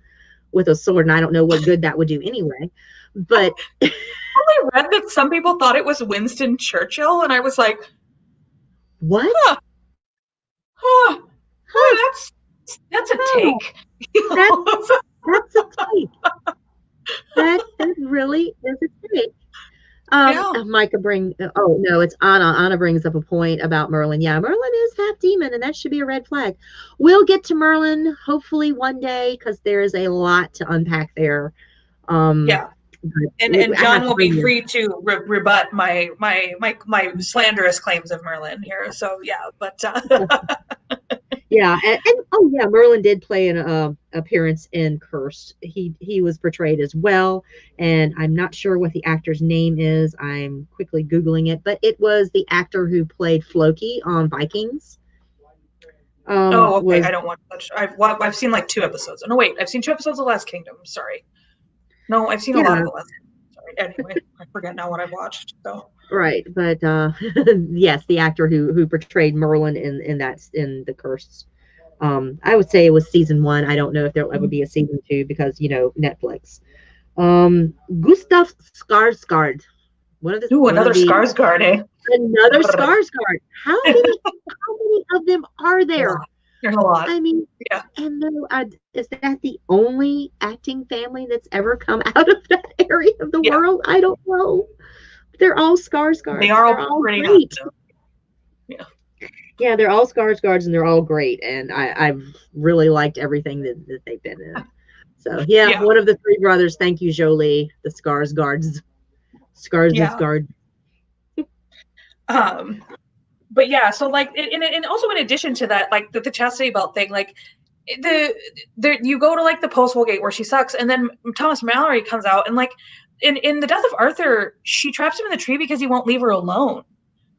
with a sword, and I don't know what good that would do anyway. But I read that some people thought it was Winston Churchill, and I was like, what? huh, huh, Huh? boy, that's a Oh, take. that's that's a take. That really is a take. Yeah. Micah oh no, it's Anna. Anna brings up a point about Merlin. Yeah, Merlin is half demon, and that should be a red flag. We'll get to Merlin hopefully one day because there is a lot to unpack there. Um, Yeah. And but I John have to will be bring you. free to rebut my slanderous claims of Merlin here. So yeah, but Yeah, and oh yeah, Merlin did play an appearance in Cursed. He was portrayed as well, and I'm not sure what the actor's name is. I'm quickly googling it, but it was the actor who played Floki on Vikings. oh okay, Was I don't watch such. I've seen like 2 episodes. No wait, I've seen 2 episodes of Last Kingdom. Sorry, no, I've seen a lot Yeah, of the Last Kingdom. Sorry. Anyway, I forget now what I've watched. So right, but yes, the actor who portrayed Merlin in the Cursed. I would say it was season one. I don't know if there'll ever be a season two because Netflix. Gustav Skarsgård, ooh, one of another the Skarsgård, eh? another Skarsgård. How many of them are A there? lot. There's a lot. I mean, Yeah, and then is that the only acting family that's ever come out of that area of the yeah, world? I don't know. They're all they Skarsgårds, are and they're all all pretty hot great. though. Yeah, Yeah, they're all Skarsgårds, and they're all great. And I've really liked everything that they've been in. So yeah, yeah, one of the three brothers. Thank you, Jolie. The Skarsgårds. yeah. Skarsgård. Um, but yeah, so like, and also in addition to that, like the chastity belt thing, like the you go to like the post gate where she sucks, and then Thomas Mallory comes out, and like in the Death of Arthur, she traps him in the tree because he won't leave her alone.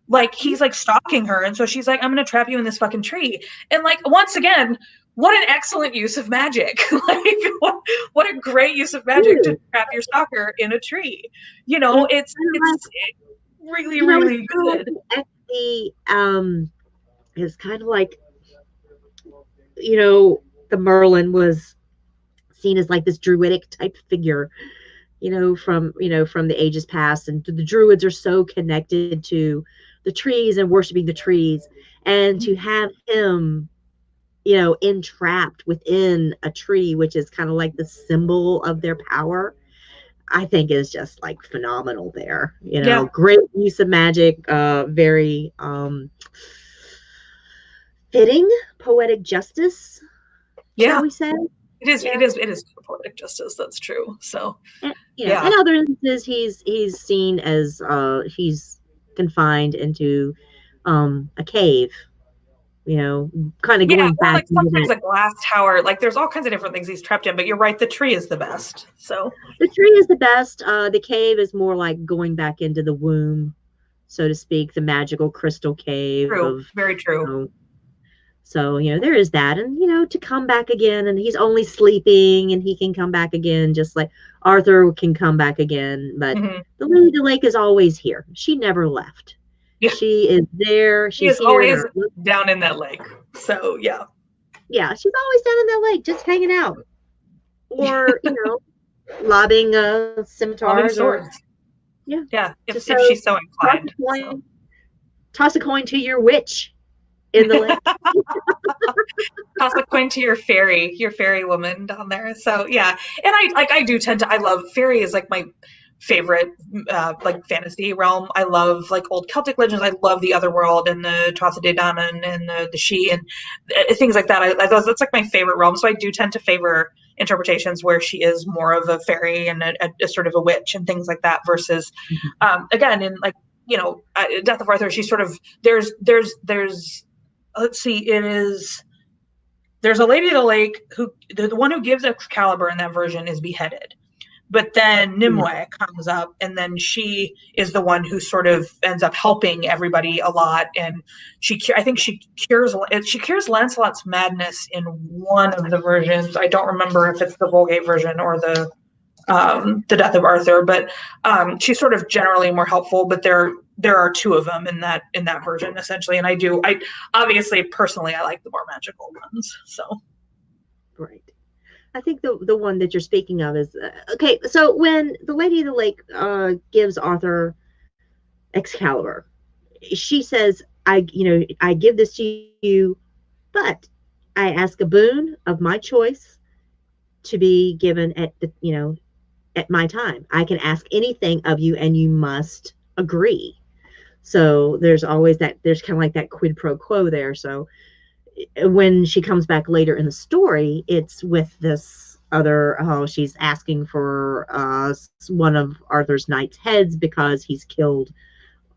Like he's like stalking her, and so she's like, I'm gonna trap you in this fucking tree. And like once again, what an excellent use of magic. Like what a great use of magic to Dude, trap your stalker in a tree. it's kind of It's like, really, it's really kind of good. like it's kind of like, you know, the Merlin was seen as like this druidic type figure, from the ages past, and the druids are so connected to the trees and worshiping the trees, and to have him, entrapped within a tree, which is kind of like the symbol of their power, I think is just like phenomenal there. Yeah. Great use of magic, very fitting poetic justice, shall Yeah. we say? Yeah. It is poetic justice. That's true. So In yeah. other instances, he's seen as he's confined into a cave, kind of Yeah. going Or back like into sometimes that. a glass tower. Like there's all kinds of different things he's trapped in, but you're right, the tree is the best. So The tree is the best. The cave is more like going back into the womb, so to speak, the magical crystal cave true. of, Very you true. know, so, there is that. And, to come back again, and he's only sleeping and he can come back again, just like Arthur can come back again. But Mm-hmm. the Lady of the Lake is always here. She never left. Yeah. She is there. He She's is here. always down in that lake. So yeah. Yeah, she's always down in that lake, just hanging out. Or, lobbing Loving scimitars, or, swords. yeah, Yeah. just If so she's so toss inclined. a So. coin, toss a coin to your witch in the lake. Toss a coin to your fairy woman down there. So yeah, and I do tend to I love fairy is like my favorite like fantasy realm. I love like old Celtic legends. I love the Otherworld and the Tuatha De Danann and the She and things like that. That's like my favorite realm. So I do tend to favor interpretations where she is more of a fairy and a sort of a witch and things like that versus again in like Death of Arthur. She's sort of there's let's see, it is there's a lady of the lake who the one who gives Excalibur in that version is beheaded. But then Yeah. Nimue comes up, and then she is the one who sort of ends up helping everybody a lot. And I think she cures Lancelot's madness in one of the versions. I don't remember if it's the Vulgate version or the Death of Arthur, but she's sort of generally more helpful. But there are two of them in that version essentially, and I obviously personally I like the more magical ones. So Right. I think the one that you're speaking of is okay. So when the Lady of the Lake gives Arthur Excalibur, she says, I give this to you, but I ask a boon of my choice to be given at my time. I can ask anything of you, and you must agree. So there's kind of like that quid pro quo there. So when she comes back later in the story, it's with this other, she's asking for one of Arthur's knight's heads because he's killed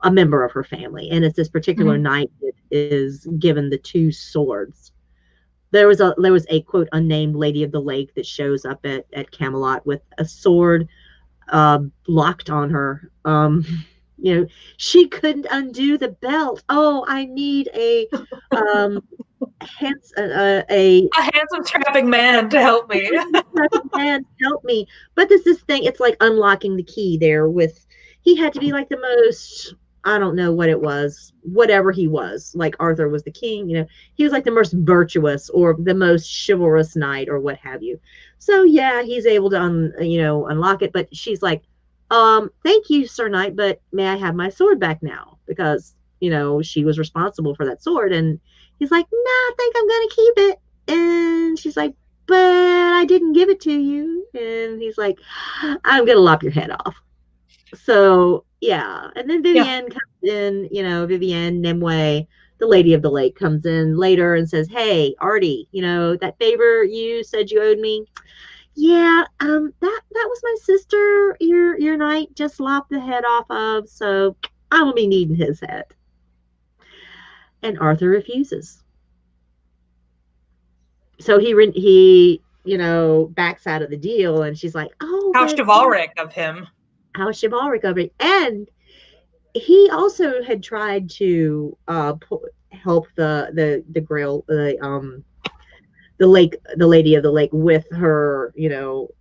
a member of her family. And it's this particular mm-hmm. knight that is given the two swords. There was a quote unnamed Lady of the Lake that shows up at Camelot with a sword locked on her. She couldn't undo the belt. Oh, I need um, a handsome trapping man to help me. man help me. But this thing, it's like unlocking the key there. With he had to be like the most, I don't know what it was, whatever he was, like Arthur was the king, he was like the most virtuous or the most chivalrous knight or what have you. So yeah, he's able to unlock it. But she's like, thank you, Sir Knight, but may I have my sword back now? Because she was responsible for that sword. And he's like, no, I think I'm gonna keep it. And she's like, but I didn't give it to you. And he's like, I'm gonna lop your head off. So yeah. And then Yeah. Vivienne comes in, Vivienne Nimue, the Lady of the Lake, comes in later and says, hey, Artie, that favor you said you owed me. Yeah, that was my sister, your knight just lopped the head off of, so I will be needing his head. And Arthur refuses. So he backs out of the deal, and she's like, oh, How but chivalric of him. how chivalric of it. And he also had tried to help the Grail, the lady of the lake with her,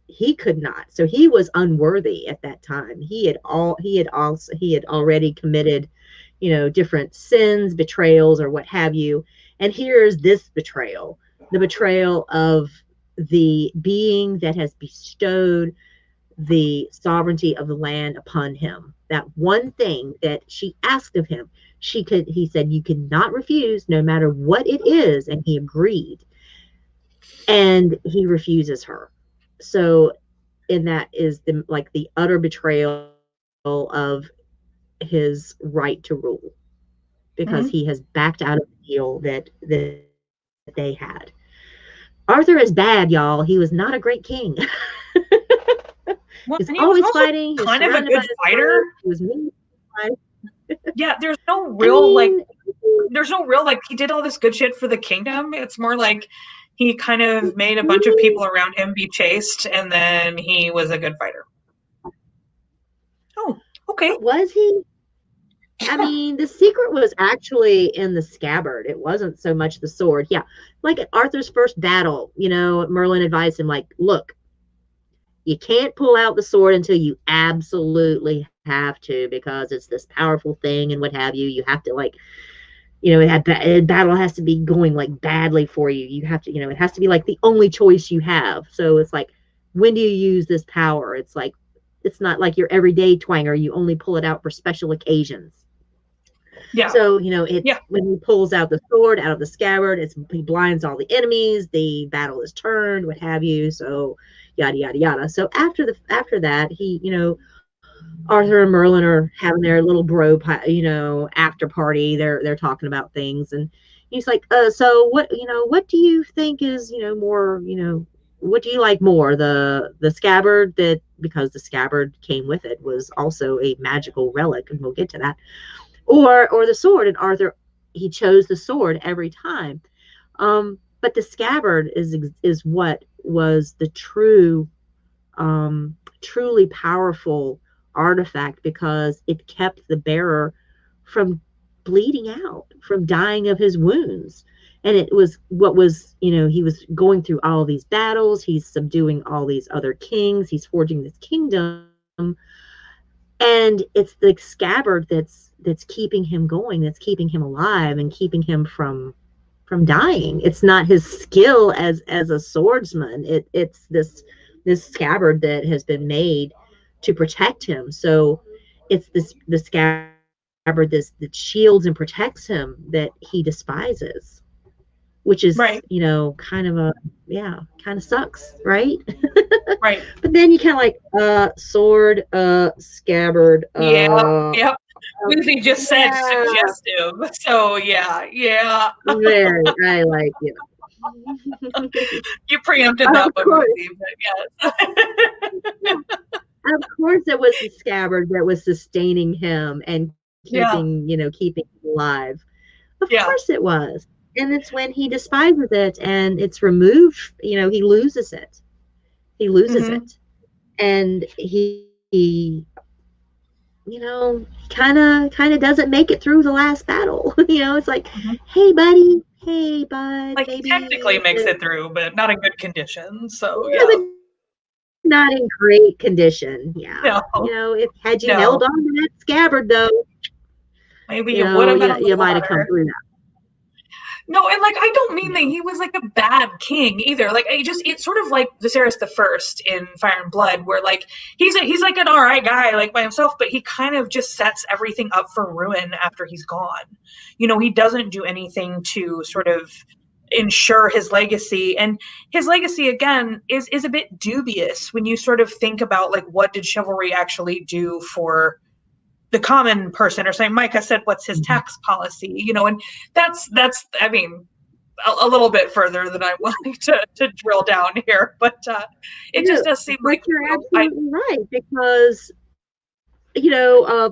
he could not. So he was unworthy at that time. He had already committed, different sins, betrayals, or what have you. And here's this betrayal, the betrayal of the being that has bestowed the sovereignty of the land upon him. That one thing that she asked of him, he said, you cannot refuse no matter what it is. And he agreed, and he refuses her. So, and that is the utter betrayal of his right to rule, because Mm-hmm. he has backed out of the deal that they had. Arthur is bad, y'all. He was not a great king. Well, He's and he was always also fighting. He was kind of a surrounded by good his fighter. sword. He was mean. Yeah, there's no I real mean, like he did all this good shit for the kingdom. It's more like he kind of made a bunch of he people around him be chased, and then he was a good fighter. Oh, okay. but was he? I mean, the secret was actually in the scabbard. It wasn't so much the sword. Yeah, like at Arthur's first battle, Merlin advised him, like, look, you can't pull out the sword until you absolutely have to, because it's this powerful thing and what have you. You have to, like, battle has to be going like badly for you. You have to, it has to be like the only choice you have. So it's like, when do you use this power? It's like, it's not like your everyday twanger. You only pull it out for special occasions. Yeah. So, Yeah. when he pulls out the sword out of the scabbard, he blinds all the enemies, the battle is turned, what have you. So yada yada yada. So after that, Arthur and Merlin are having their little after party. They're talking about things, and he's like, so what do you think is, more, what do you like more, the scabbard, that because the scabbard came with it was also a magical relic, and we'll get to that, or the sword? And Arthur, he chose the sword every time. But the scabbard is what was the truly powerful artifact, because it kept the bearer from bleeding out, from dying of his wounds. And it was what was, he was going through all these battles, he's subduing all these other kings, he's forging this kingdom, and it's the scabbard that's keeping him going, that's keeping him alive, and keeping him from dying. It's not his skill as a swordsman. It's this scabbard that has been made to protect him. So it's the scabbard that shields and protects him that he despises, which is, Right. kind of kind of sucks, right? Right. But then you kind of like, sword, scabbard, Yeah. Yep. Lucy just said yeah, suggestive. So yeah. very, I like, You preempted that of one, course, Lucy, but yes. of course, it was the scabbard that was sustaining him and Yeah. keeping him alive. Of Yeah. course it was. And it's when he despises it and it's removed, he loses it. He loses Mm-hmm. it. And he kind of doesn't make it through the last battle. It's like, Mm-hmm. hey buddy, hey bud, Like he technically maybe makes it through, but not in good condition. So yeah, yeah. but not in great condition. Yeah. No. If had you No. held on to that scabbard though, Maybe you would have been on the you might have come water. through that. No, and like I don't mean that Yeah. he was like a bad king either. Like it's sort of like Viserys the First in Fire and Blood, where like he's like an alright guy like by himself, but he kind of just sets everything up for ruin after he's gone. He doesn't do anything to sort of ensure his legacy, and his legacy again is a bit dubious when you sort of think about like what did chivalry actually do for the common person, or saying Micah said what's his tax policy, and that's I mean a little bit further than I'm willing to drill down here, but it just does seem But like you're absolutely right, because you know, uh,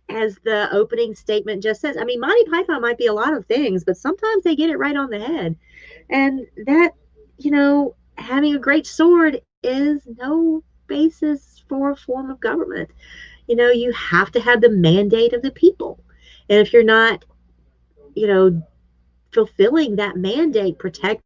as the opening statement just says, I mean, Monty Python might be a lot of things, but sometimes they get it right on the head. And that, having a great sword is no basis for a form of government. You have to have the mandate of the people. And if you're not, you know, fulfilling that mandate, protecting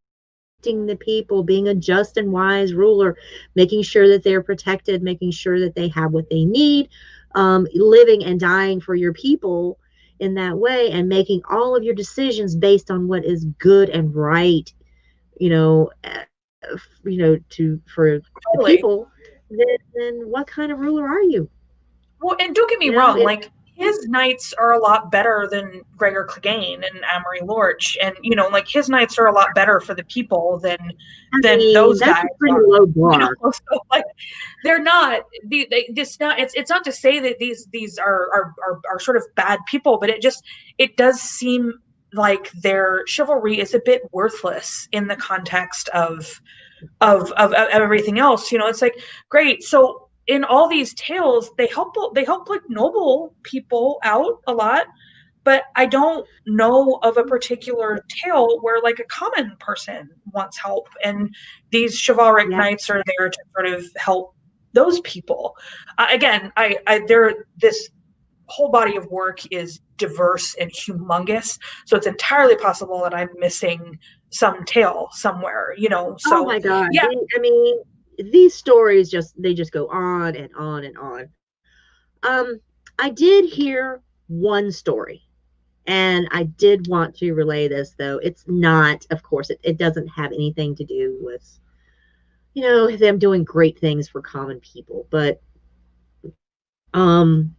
the people, being a just and wise ruler, making sure that they're protected, making sure that they have what they need, living and dying for your people in that way, and making all of your decisions based on what is good and right, you know, to for the Totally. people, then what kind of ruler are you? Well, and don't get me You know, wrong, it, like his knights are a lot better than Gregor Clegane and Amory Lorch, and like his knights are a lot better for the people I than mean, those that's guys a pretty are. low bar. So like they're not this not it's not to say that these are sort of bad people, but it does seem like their chivalry is a bit worthless in the context of everything else. It's like, great. So in all these tales, they help like noble people out a lot, but I don't know of a particular tale where like a common person wants help, and these chivalric Yeah. knights are there to sort of help those people. Again, I there this whole body of work is diverse and humongous, so it's entirely possible that I'm missing some tale somewhere. Oh So my God. yeah. I mean, these stories just go on and on and on. Um, I did hear one story, and I did want to relay this, though. It's not, of course, it doesn't have anything to do with, them doing great things for common people. But um,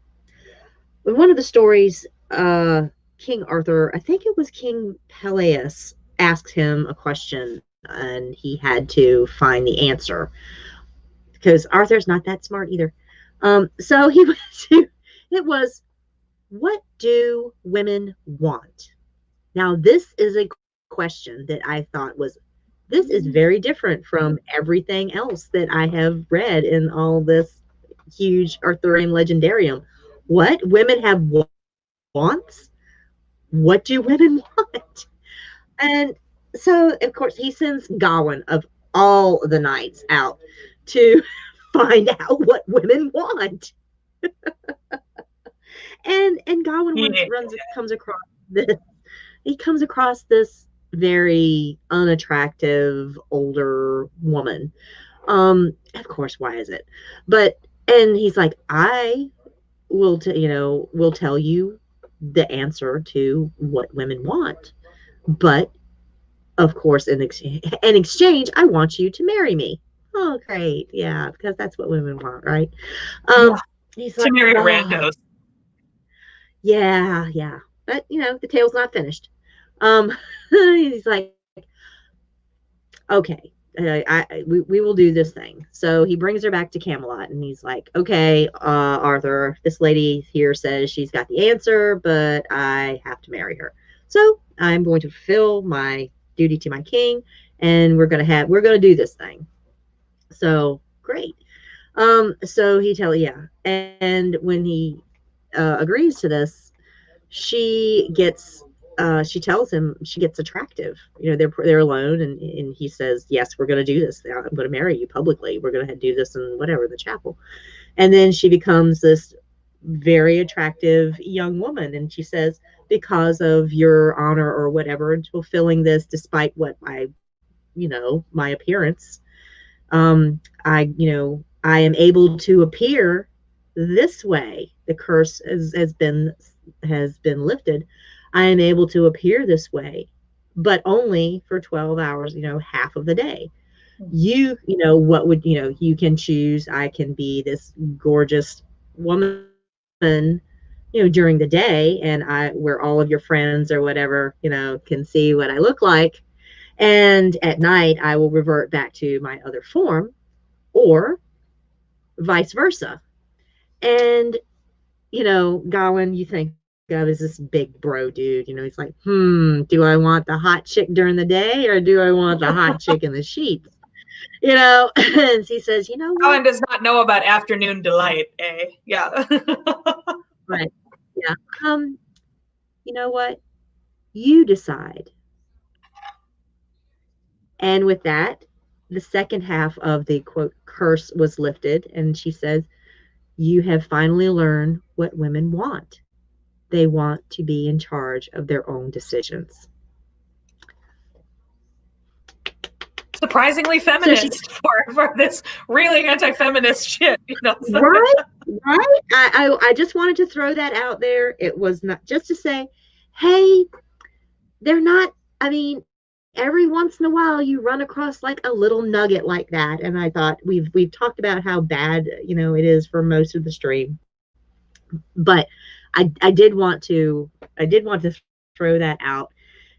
in one of the stories, King Arthur, I think it was King Peleus, asked him a question, and he had to find the answer because Arthur's not that smart either. So he was, it was, what do women want? Now, this is a question that I thought was, this is very different from everything else that I have read in all this huge Arthurian Legendarium. What women have wants? What do women want? And so, of course, he sends Gawain of all the knights out to find out what women want. And Gawain Yeah. comes across this. He comes across this very unattractive older woman. Of course, why is it? But and he's like, I will tell you the answer to what women want, but of course, in exchange, I want you to marry me. Oh, great, yeah, because that's what women want, right? Yeah. He's To like, marry oh, randos. yeah, yeah, but the tale's not finished. Um, he's like, okay, we will do this thing. So he brings her back to Camelot, and he's like, okay, Arthur, this lady here says she's got the answer, but I have to marry her. So I'm going to fulfill my duty to my king, and we're gonna do this thing. So great. So yeah, and when he agrees to this, she tells him she gets attractive. They're alone, and he says, yes, we're going to do this. I'm going to marry you publicly. We're going to do this in whatever, the chapel. And then she becomes this very attractive young woman, and she says, because of your honor or whatever, and fulfilling this despite what my appearance, I am able to appear this way. The curse has been lifted. I am able to appear this way, but only for 12 hours, half of the day. What would, you can choose. I can be this gorgeous woman, during the day, and where all of your friends or whatever, can see what I look like. And at night, I will revert back to my other form, or vice versa. And Gawain, you think of as this big bro dude. He's like, do I want the hot chick during the day, or do I want the hot chick in the sheets? And he says, you know what? Alan does not know about afternoon delight, eh? Yeah. Right. Yeah. Um, you know what? You decide. And with that, the second half of the quote curse was lifted, and she says, you have finally learned what women want. They want to be in charge of their own decisions. surprisingly So she, feminist for this really anti-feminist shit, you know. So. right, right. I just wanted to throw that out there. It was not just to say, hey, they're not, I mean, every once in a while you run across like a little nugget like that. And I thought we've talked about how bad, it is for most of the stream. But I did want to throw that out,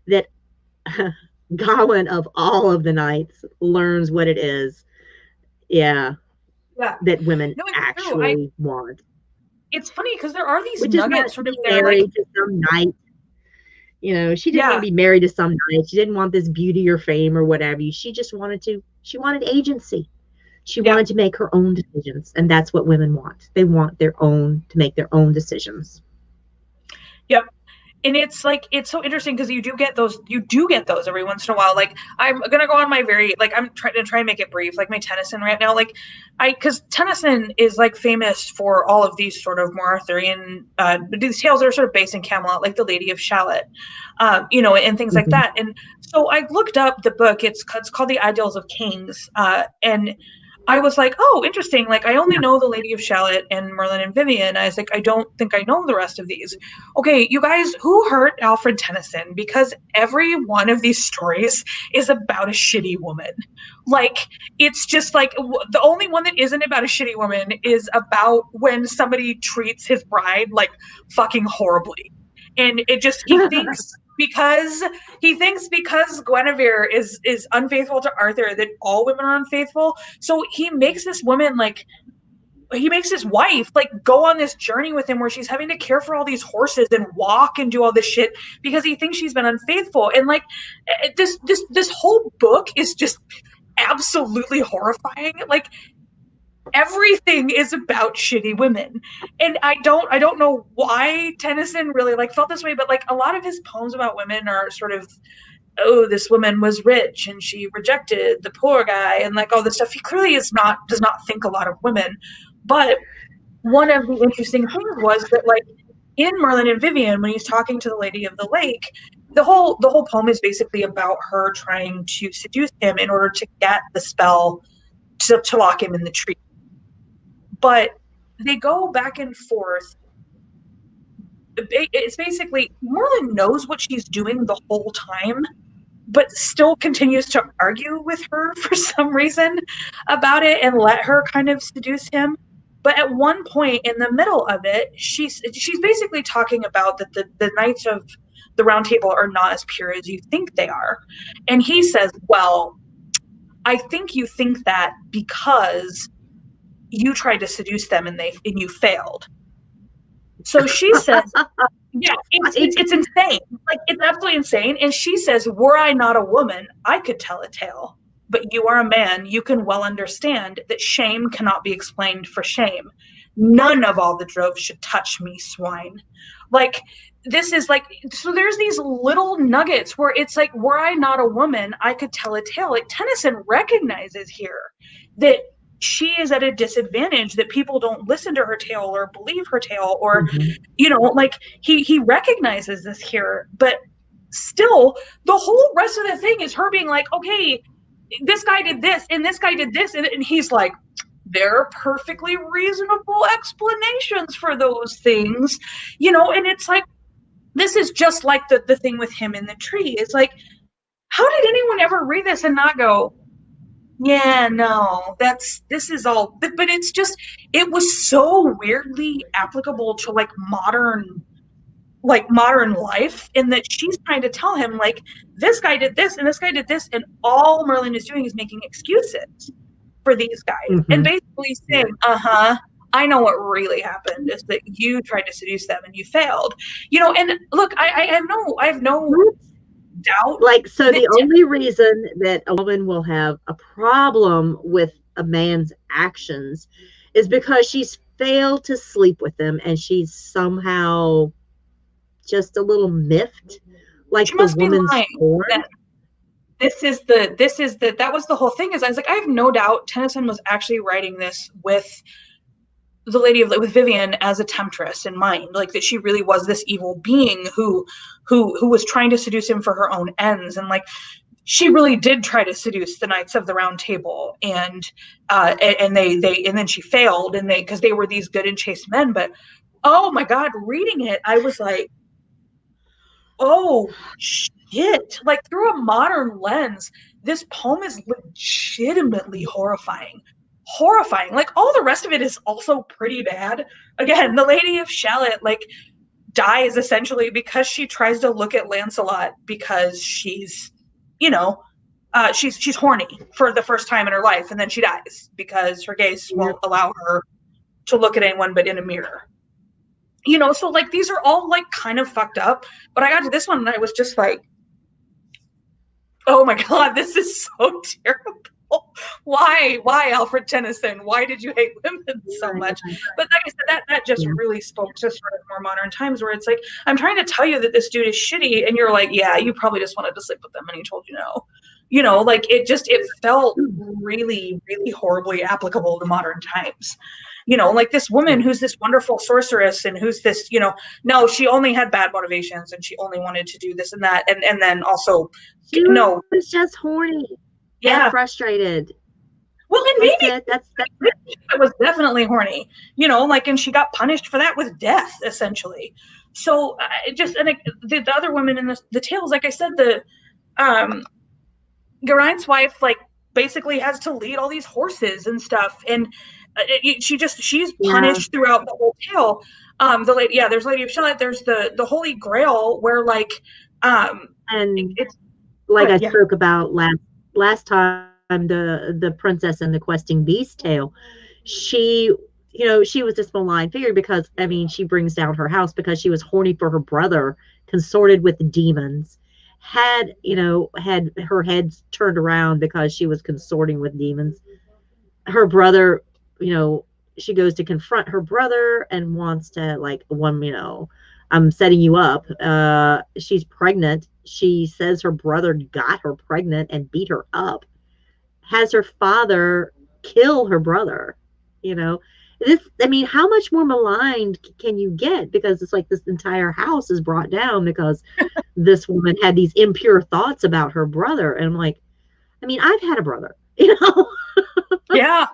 that Gawain of all of the knights learns what it is, yeah, Yeah. that women No, it's true. actually want, It's funny because there are these which is not nuggets to sort of be there, like, married to some knight. She didn't want yeah, to be married to some knight. She didn't want this beauty or fame or whatever. She wanted agency. She yeah. wanted to make her own decisions. And that's what women want. They want to make their own decisions. Yep. And it's like, it's so interesting because you do get those every once in a while. Like, I'm gonna go on my I'm trying to make it brief, like my Tennyson right now. Like, because Tennyson is like famous for all of these sort of more Arthurian these tales that are sort of based in Camelot, like the Lady of Shalott, and things like Mm-hmm. that. And so I looked up the book. It's called The Idyls of Kings, and I was like, oh, interesting. Like, I only Yeah. know the Lady of Shalott and Merlin and Vivian. I was like, I don't think I know the rest of these. Okay, you guys, who hurt Alfred Tennyson? Because every one of these stories is about a shitty woman. Like, it's just like the only one that isn't about a shitty woman is about when somebody treats his bride like fucking horribly. And it just, because Guinevere is unfaithful to Arthur, that all women are unfaithful. So he makes this woman like, he makes his wife like go on this journey with him where she's having to care for all these horses and walk and do all this shit because he thinks she's been unfaithful. And like, this whole book is just absolutely horrifying. Like, everything is about shitty women. And I don't know why Tennyson really like felt this way, but like a lot of his poems about women are sort of, oh, this woman was rich and she rejected the poor guy and like all this stuff. He clearly does not think a lot of women. But one of the interesting things was that, like, in Merlin and Vivian, when he's talking to the Lady of the Lake, the whole poem is basically about her trying to seduce him in order to get the spell to lock him in the tree. But they go back and forth. It's basically Merlin knows what she's doing the whole time, but still continues to argue with her for some reason about it and let her kind of seduce him. But at one point in the middle of it, she's basically talking about that the knights of the Round Table are not as pure as you think they are. And he says, well, I think you think that because you tried to seduce them and you failed. So she says, yeah, it's insane. Like, it's absolutely insane. And she says, were I not a woman, I could tell a tale. But you are a man, you can well understand that shame cannot be explained for shame. None of all the drove should touch me, swine. Like, this is like, so there's these little nuggets where it's like, were I not a woman, I could tell a tale. Like, Tennyson recognizes here that she is at a disadvantage, that people don't listen to her tale or believe her tale, or Mm-hmm. like, he recognizes this here. But still, the whole rest of the thing is her being like, okay, this guy did this and this guy did this, and he's like, there are perfectly reasonable explanations for those things, and it's like, this is just like the thing with him in the tree. It's like, how did anyone ever read this and not go, yeah, no, this is all, but it's just, it was so weirdly applicable to modern life, in that she's trying to tell him, like, this guy did this and this guy did this, and all Merlin is doing is making excuses for these guys, and Mm-hmm. basically saying, uh-huh, I know what really happened is that you tried to seduce them and you failed. And look, I have no doubt Like, so that. the only reason that a woman will have a problem with a man's actions is because she's failed to sleep with him and she's somehow just a little miffed, like She the must be woman lying. scorned. That was the whole thing. Is I was like, I have no doubt Tennyson was actually writing this with the with Vivian as a temptress in mind, like, that she really was this evil being who was trying to seduce him for her own ends. And like, she really did try to seduce the Knights of the Round Table, and then she failed, and because they were these good and chaste men. But oh my God, reading it, I was like, oh shit! Like through a modern lens, this poem is legitimately horrifying. Horrifying. Like all the rest of it is also pretty bad. Again, the Lady of Shalott, like, dies essentially because she tries to look at Lancelot because she's, you know, she's horny for the first time in her life, and then she dies because her gaze won't allow her to look at anyone but in a mirror. You know, so like these are all like kind of fucked up. But I got to this one and I was just like, oh my God, this is so terrible. Why Alfred Tennyson? Why did you hate women so much? But like I said, that just really spoke to sort of more modern times, where it's like, I'm trying to tell you that this dude is shitty, and you're like, yeah, you probably just wanted to sleep with them, and he told you no. You know, like it felt really, really horribly applicable to modern times. You know, like this woman who's this wonderful sorceress, and who's this, you know, no, she only had bad motivations, and she only wanted to do this and that, and then also, she was just horny. Yeah, frustrated. Well, and maybe that's it was definitely horny, you know, like, and she got punished for that with death, essentially. So the other women in the tales, like I said, the Geraint's wife, like, basically has to lead all these horses and stuff, and she's punished throughout the whole tale. There's Lady of Shalott, there's the Holy Grail, where like and it's like I spoke about last time, the Princess and the Questing Beast tale. She, you know, she was this malign figure because, I mean, she brings down her house because she was horny for her brother, consorted with the demons, had her head turned around because she was consorting with demons. Her brother, you know, she goes to confront her brother and wants to, like, I'm setting you up. She's pregnant. She says her brother got her pregnant and beat her up. Has her father kill her brother. You know, I mean, how much more maligned can you get? Because it's like this entire house is brought down because this woman had these impure thoughts about her brother. And I'm like, I mean, I've had a brother, you know? Yeah.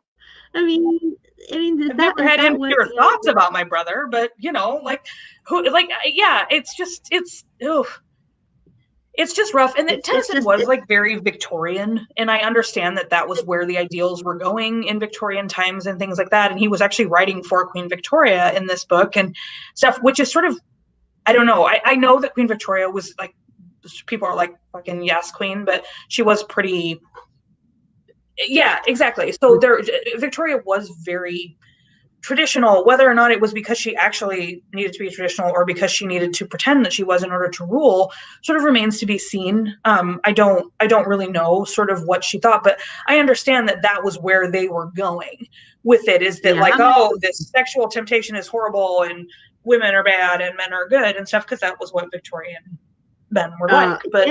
I mean, I've never had impure thoughts about my brother, but, you know, it's just rough. And Tennyson was like very Victorian, and I understand that was where the ideals were going in Victorian times and things like that. And he was actually writing for Queen Victoria in this book and stuff, which is sort of, I don't know. I know that Queen Victoria was like, people are like, fucking yes, queen, but she was pretty. Yeah, exactly. So Victoria was very traditional, whether or not it was because she actually needed to be traditional or because she needed to pretend that she was in order to rule, sort of remains to be seen. I don't really know sort of what she thought, but I understand that was where they were going with it, is that this sexual temptation is horrible and women are bad and men are good and stuff, because that was what Victorian men were like. But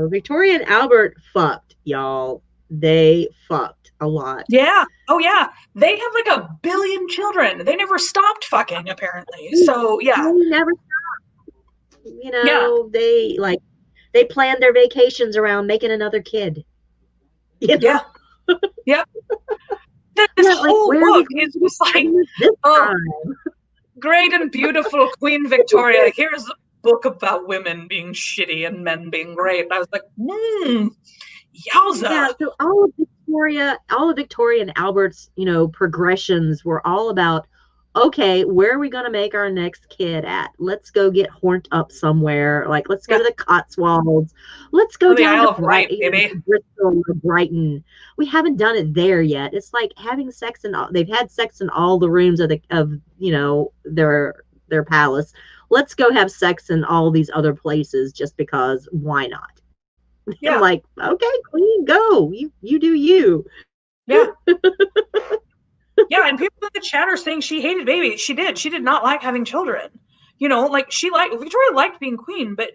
Victoria and Albert fucked, y'all. They fucked a lot. Yeah. Oh yeah. They have like 1 billion children. They never stopped fucking, apparently. So yeah. They never stopped. You know, they planned their vacations around making another kid. You know? Yeah. Yep. This whole book is just like, great and beautiful Queen Victoria. Here's a book about women being shitty and men being great. And I was like, yowza. Yeah, so all of Victoria and Albert's, progressions were all about, okay, where are we going to make our next kid at? Let's go get horned up somewhere. Like, let's go to the Cotswolds. Let's go down to Bristol or Brighton. We haven't done it there yet. It's like having sex they've had sex in all the rooms of their palace. Let's go have sex in all these other places just because, why not? Yeah. I'm like, okay, queen, go. You do you. Yeah. Yeah, and people in the chat are saying she hated babies. She did. She did not like having children. Like Victoria liked being queen, but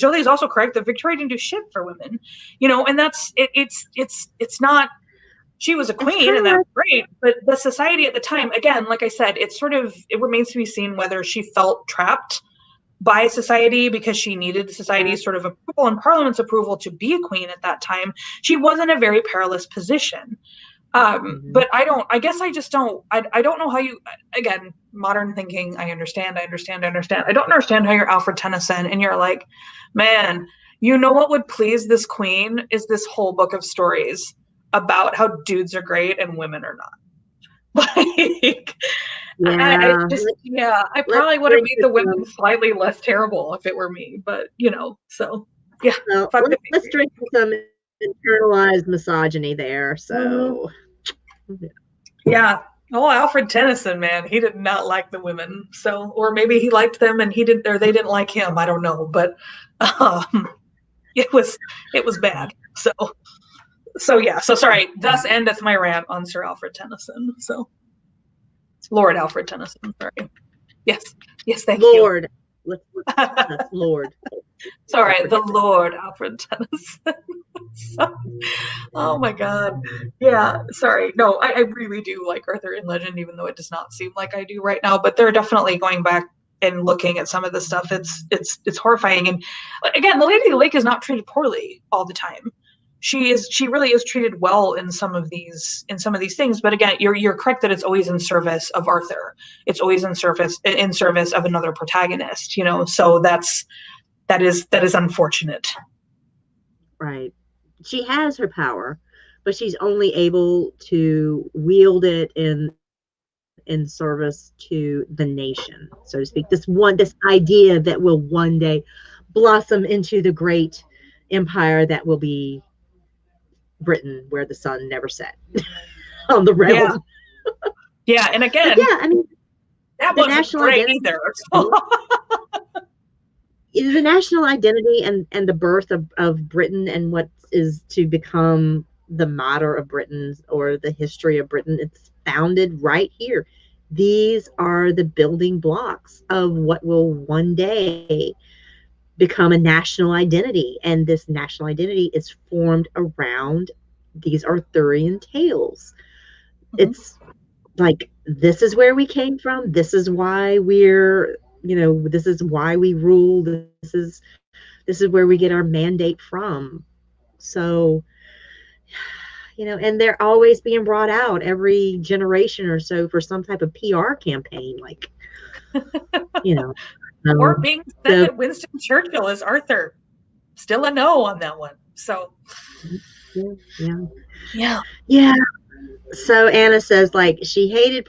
Jolie is also correct that Victoria didn't do shit for women. And that's it's not. She was a queen, and that's great. But the society at the time, again, like I said, it remains to be seen whether she felt trapped by society because she needed society's sort of approval and Parliament's approval to be a queen at that time. She was in a very perilous position. But I don't know how you, again, modern thinking, I understand. I don't understand how you're Alfred Tennyson and you're like, man, you know what would please this queen is this whole book of stories about how dudes are great and women are not. Like, I probably would have made the women slightly less terrible if it were me, but so yeah. Well, let's drink some internalized misogyny there. So yeah. Oh, Alfred Tennyson, man, he did not like the women. So, or maybe he liked them and they didn't like him. I don't know, but it was bad. So yeah. So sorry. Thus endeth my rant on Sir Alfred Tennyson. So Lord Alfred Tennyson. Sorry. Yes. Thank Lord. you. Lord. Sorry, the Lord Alfred Tennyson. Oh my God. Yeah, sorry. No, I really do like Arthurian legend, even though it does not seem like I do right now. But they're definitely going back and looking at some of the stuff. It's horrifying. And again, the Lady of the Lake is not treated poorly all the time. She really is treated well in some of these things. But again, you're correct that it's always in service of Arthur. It's always in service of another protagonist. So that is unfortunate. Right. She has her power, but she's only able to wield it in service to the nation, so to speak. This idea that will one day blossom into the great empire that will be Britain, where the sun never set on the realm. Yeah, and again, I mean, that wasn't great either. The national identity and the birth of Britain and what is to become the mater of Britain or the history of Britain, it's founded right here. These are the building blocks of what will one day become a national identity. And this national identity is formed around these Arthurian tales. It's like, this is where we came from. This is why this is why we rule. This is where we get our mandate from. So, and they're always being brought out every generation or so for some type of PR campaign, like, or being said that Winston Churchill is Arthur. Still a no on that one. So, yeah. So Anna says, like, she hated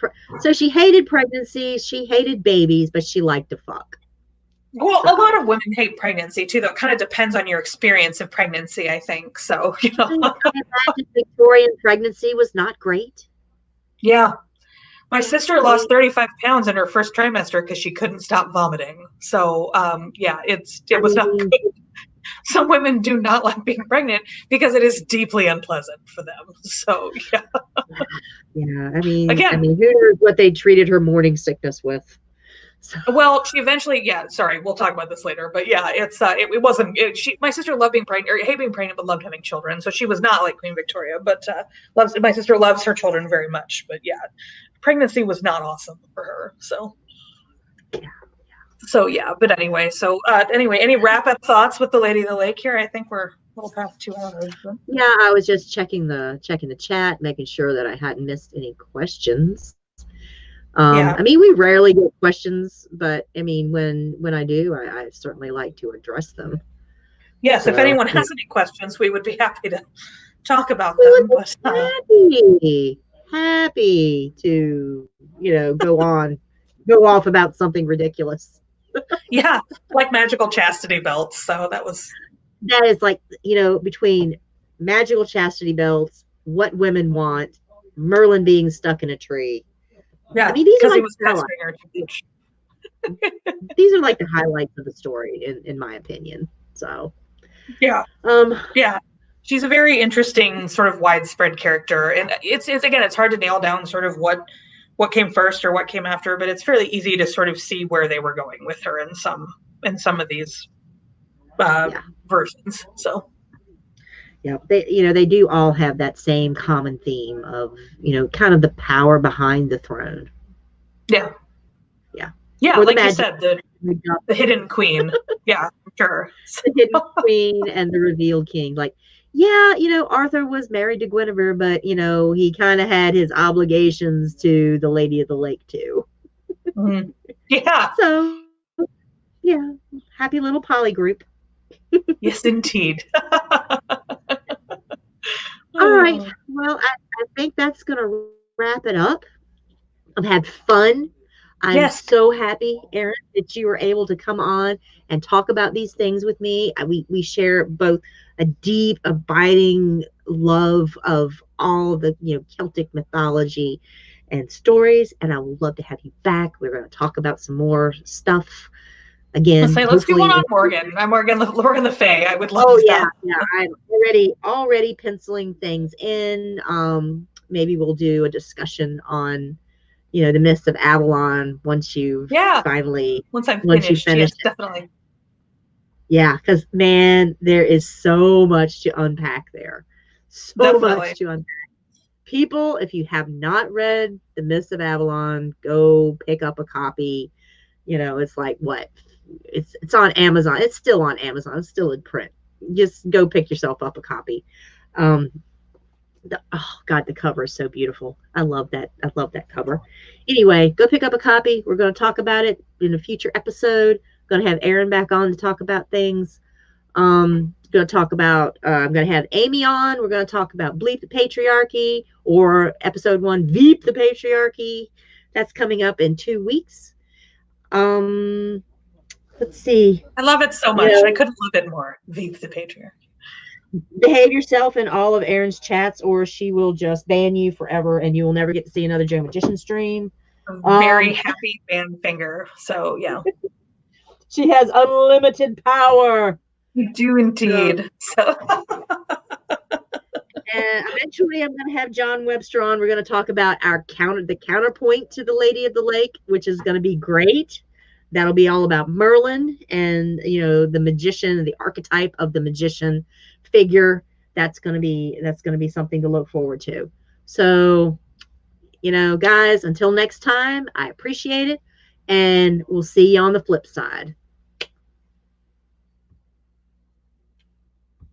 pregnancy, she hated babies, but she liked to fuck. Well, a lot of women hate pregnancy too, though. It kind of depends on your experience of pregnancy, I think. So, I imagine Victorian pregnancy was not great. Yeah. My sister lost 35 pounds in her first trimester because she couldn't stop vomiting. So, it was not good. Some women do not like being pregnant because it is deeply unpleasant for them. So, yeah. Yeah, I mean, who knows what they treated her morning sickness with? So. Well, she eventually, sorry, we'll talk about this later, but yeah, it wasn't. My sister loved being pregnant, or hated being pregnant, but loved having children. So she was not like Queen Victoria, but my sister loves her children very much. But yeah, pregnancy was not awesome for her. So. Yeah. So yeah, but anyway, any wrap-up thoughts with the Lady of the Lake here? I think we're a little past 2 hours. But... Yeah, I was just checking the chat, making sure that I hadn't missed any questions. I mean, we rarely get questions, but I mean, when I do, I certainly like to address them. Yes, if anyone has any questions, we would be happy to talk about them. But, happy to go off about something ridiculous. Yeah, like magical chastity belts. So that is like, between magical chastity belts, what women want, Merlin being stuck in a tree. Yeah, I mean, these are these are like the highlights of the story, in my opinion. So, yeah, she's a very interesting, sort of widespread character, and it's hard to nail down sort of what came first or what came after, but it's fairly easy to sort of see where they were going with her in some of these versions. So. Yeah, they do all have that same common theme of, kind of the power behind the throne. Yeah. Yeah. Yeah, like you said, The hidden queen. Yeah, sure. The hidden queen and the revealed king. Like, yeah, Arthur was married to Guinevere, but he kind of had his obligations to the Lady of the Lake too. Mm-hmm. Yeah. So, yeah, happy little poly group. Yes, indeed. All right. Well, I think that's going to wrap it up. I've had fun. I'm Yes. so happy, Erin, that you were able to come on and talk about these things with me. We share both a deep, abiding love of all the Celtic mythology and stories, and I would love to have you back. We're going to talk about some more stuff Let's again. say, let's do one Hopefully, on Morgan. I'm Morgan the Fae. I would love oh yeah, that. yeah. I'm already penciling things in. Maybe we'll do a discussion on the Mists of Avalon once you've Yeah. finally Once I'm once you finished, finish yes, it. definitely. Yeah, because man, there is so much to unpack there. So Definitely. much to unpack. People, if you have not read The Mists of Avalon, go pick up a copy. It's like what? It's on Amazon. It's still on Amazon. It's still in print. Just go pick yourself up a copy. Um, oh God, the cover is so beautiful. I love that. I love that cover. Anyway, go pick up a copy. We're going to talk about it in a future episode. Going to have Erin back on to talk about things. Going to talk about. I'm going to have Amy on. We're going to talk about Bleep the Patriarchy, or episode 1, Veep the Patriarchy. That's coming up in 2 weeks. Let's see. I love it so much. I couldn't love it more. Veep the Patriarch. Behave yourself in all of Erin's chats, or she will just ban you forever, and you will never get to see another Joe Magician stream. Very happy fan finger. So yeah, she has unlimited power. You do indeed. So. And eventually, I'm going to have John Webster on. We're going to talk about the counterpoint to the Lady of the Lake, which is going to be great. That'll be all about Merlin and the magician, the archetype of the magician figure. That's going to be something to look forward to. So, guys, until next time, I appreciate it, and we'll see you on the flip side.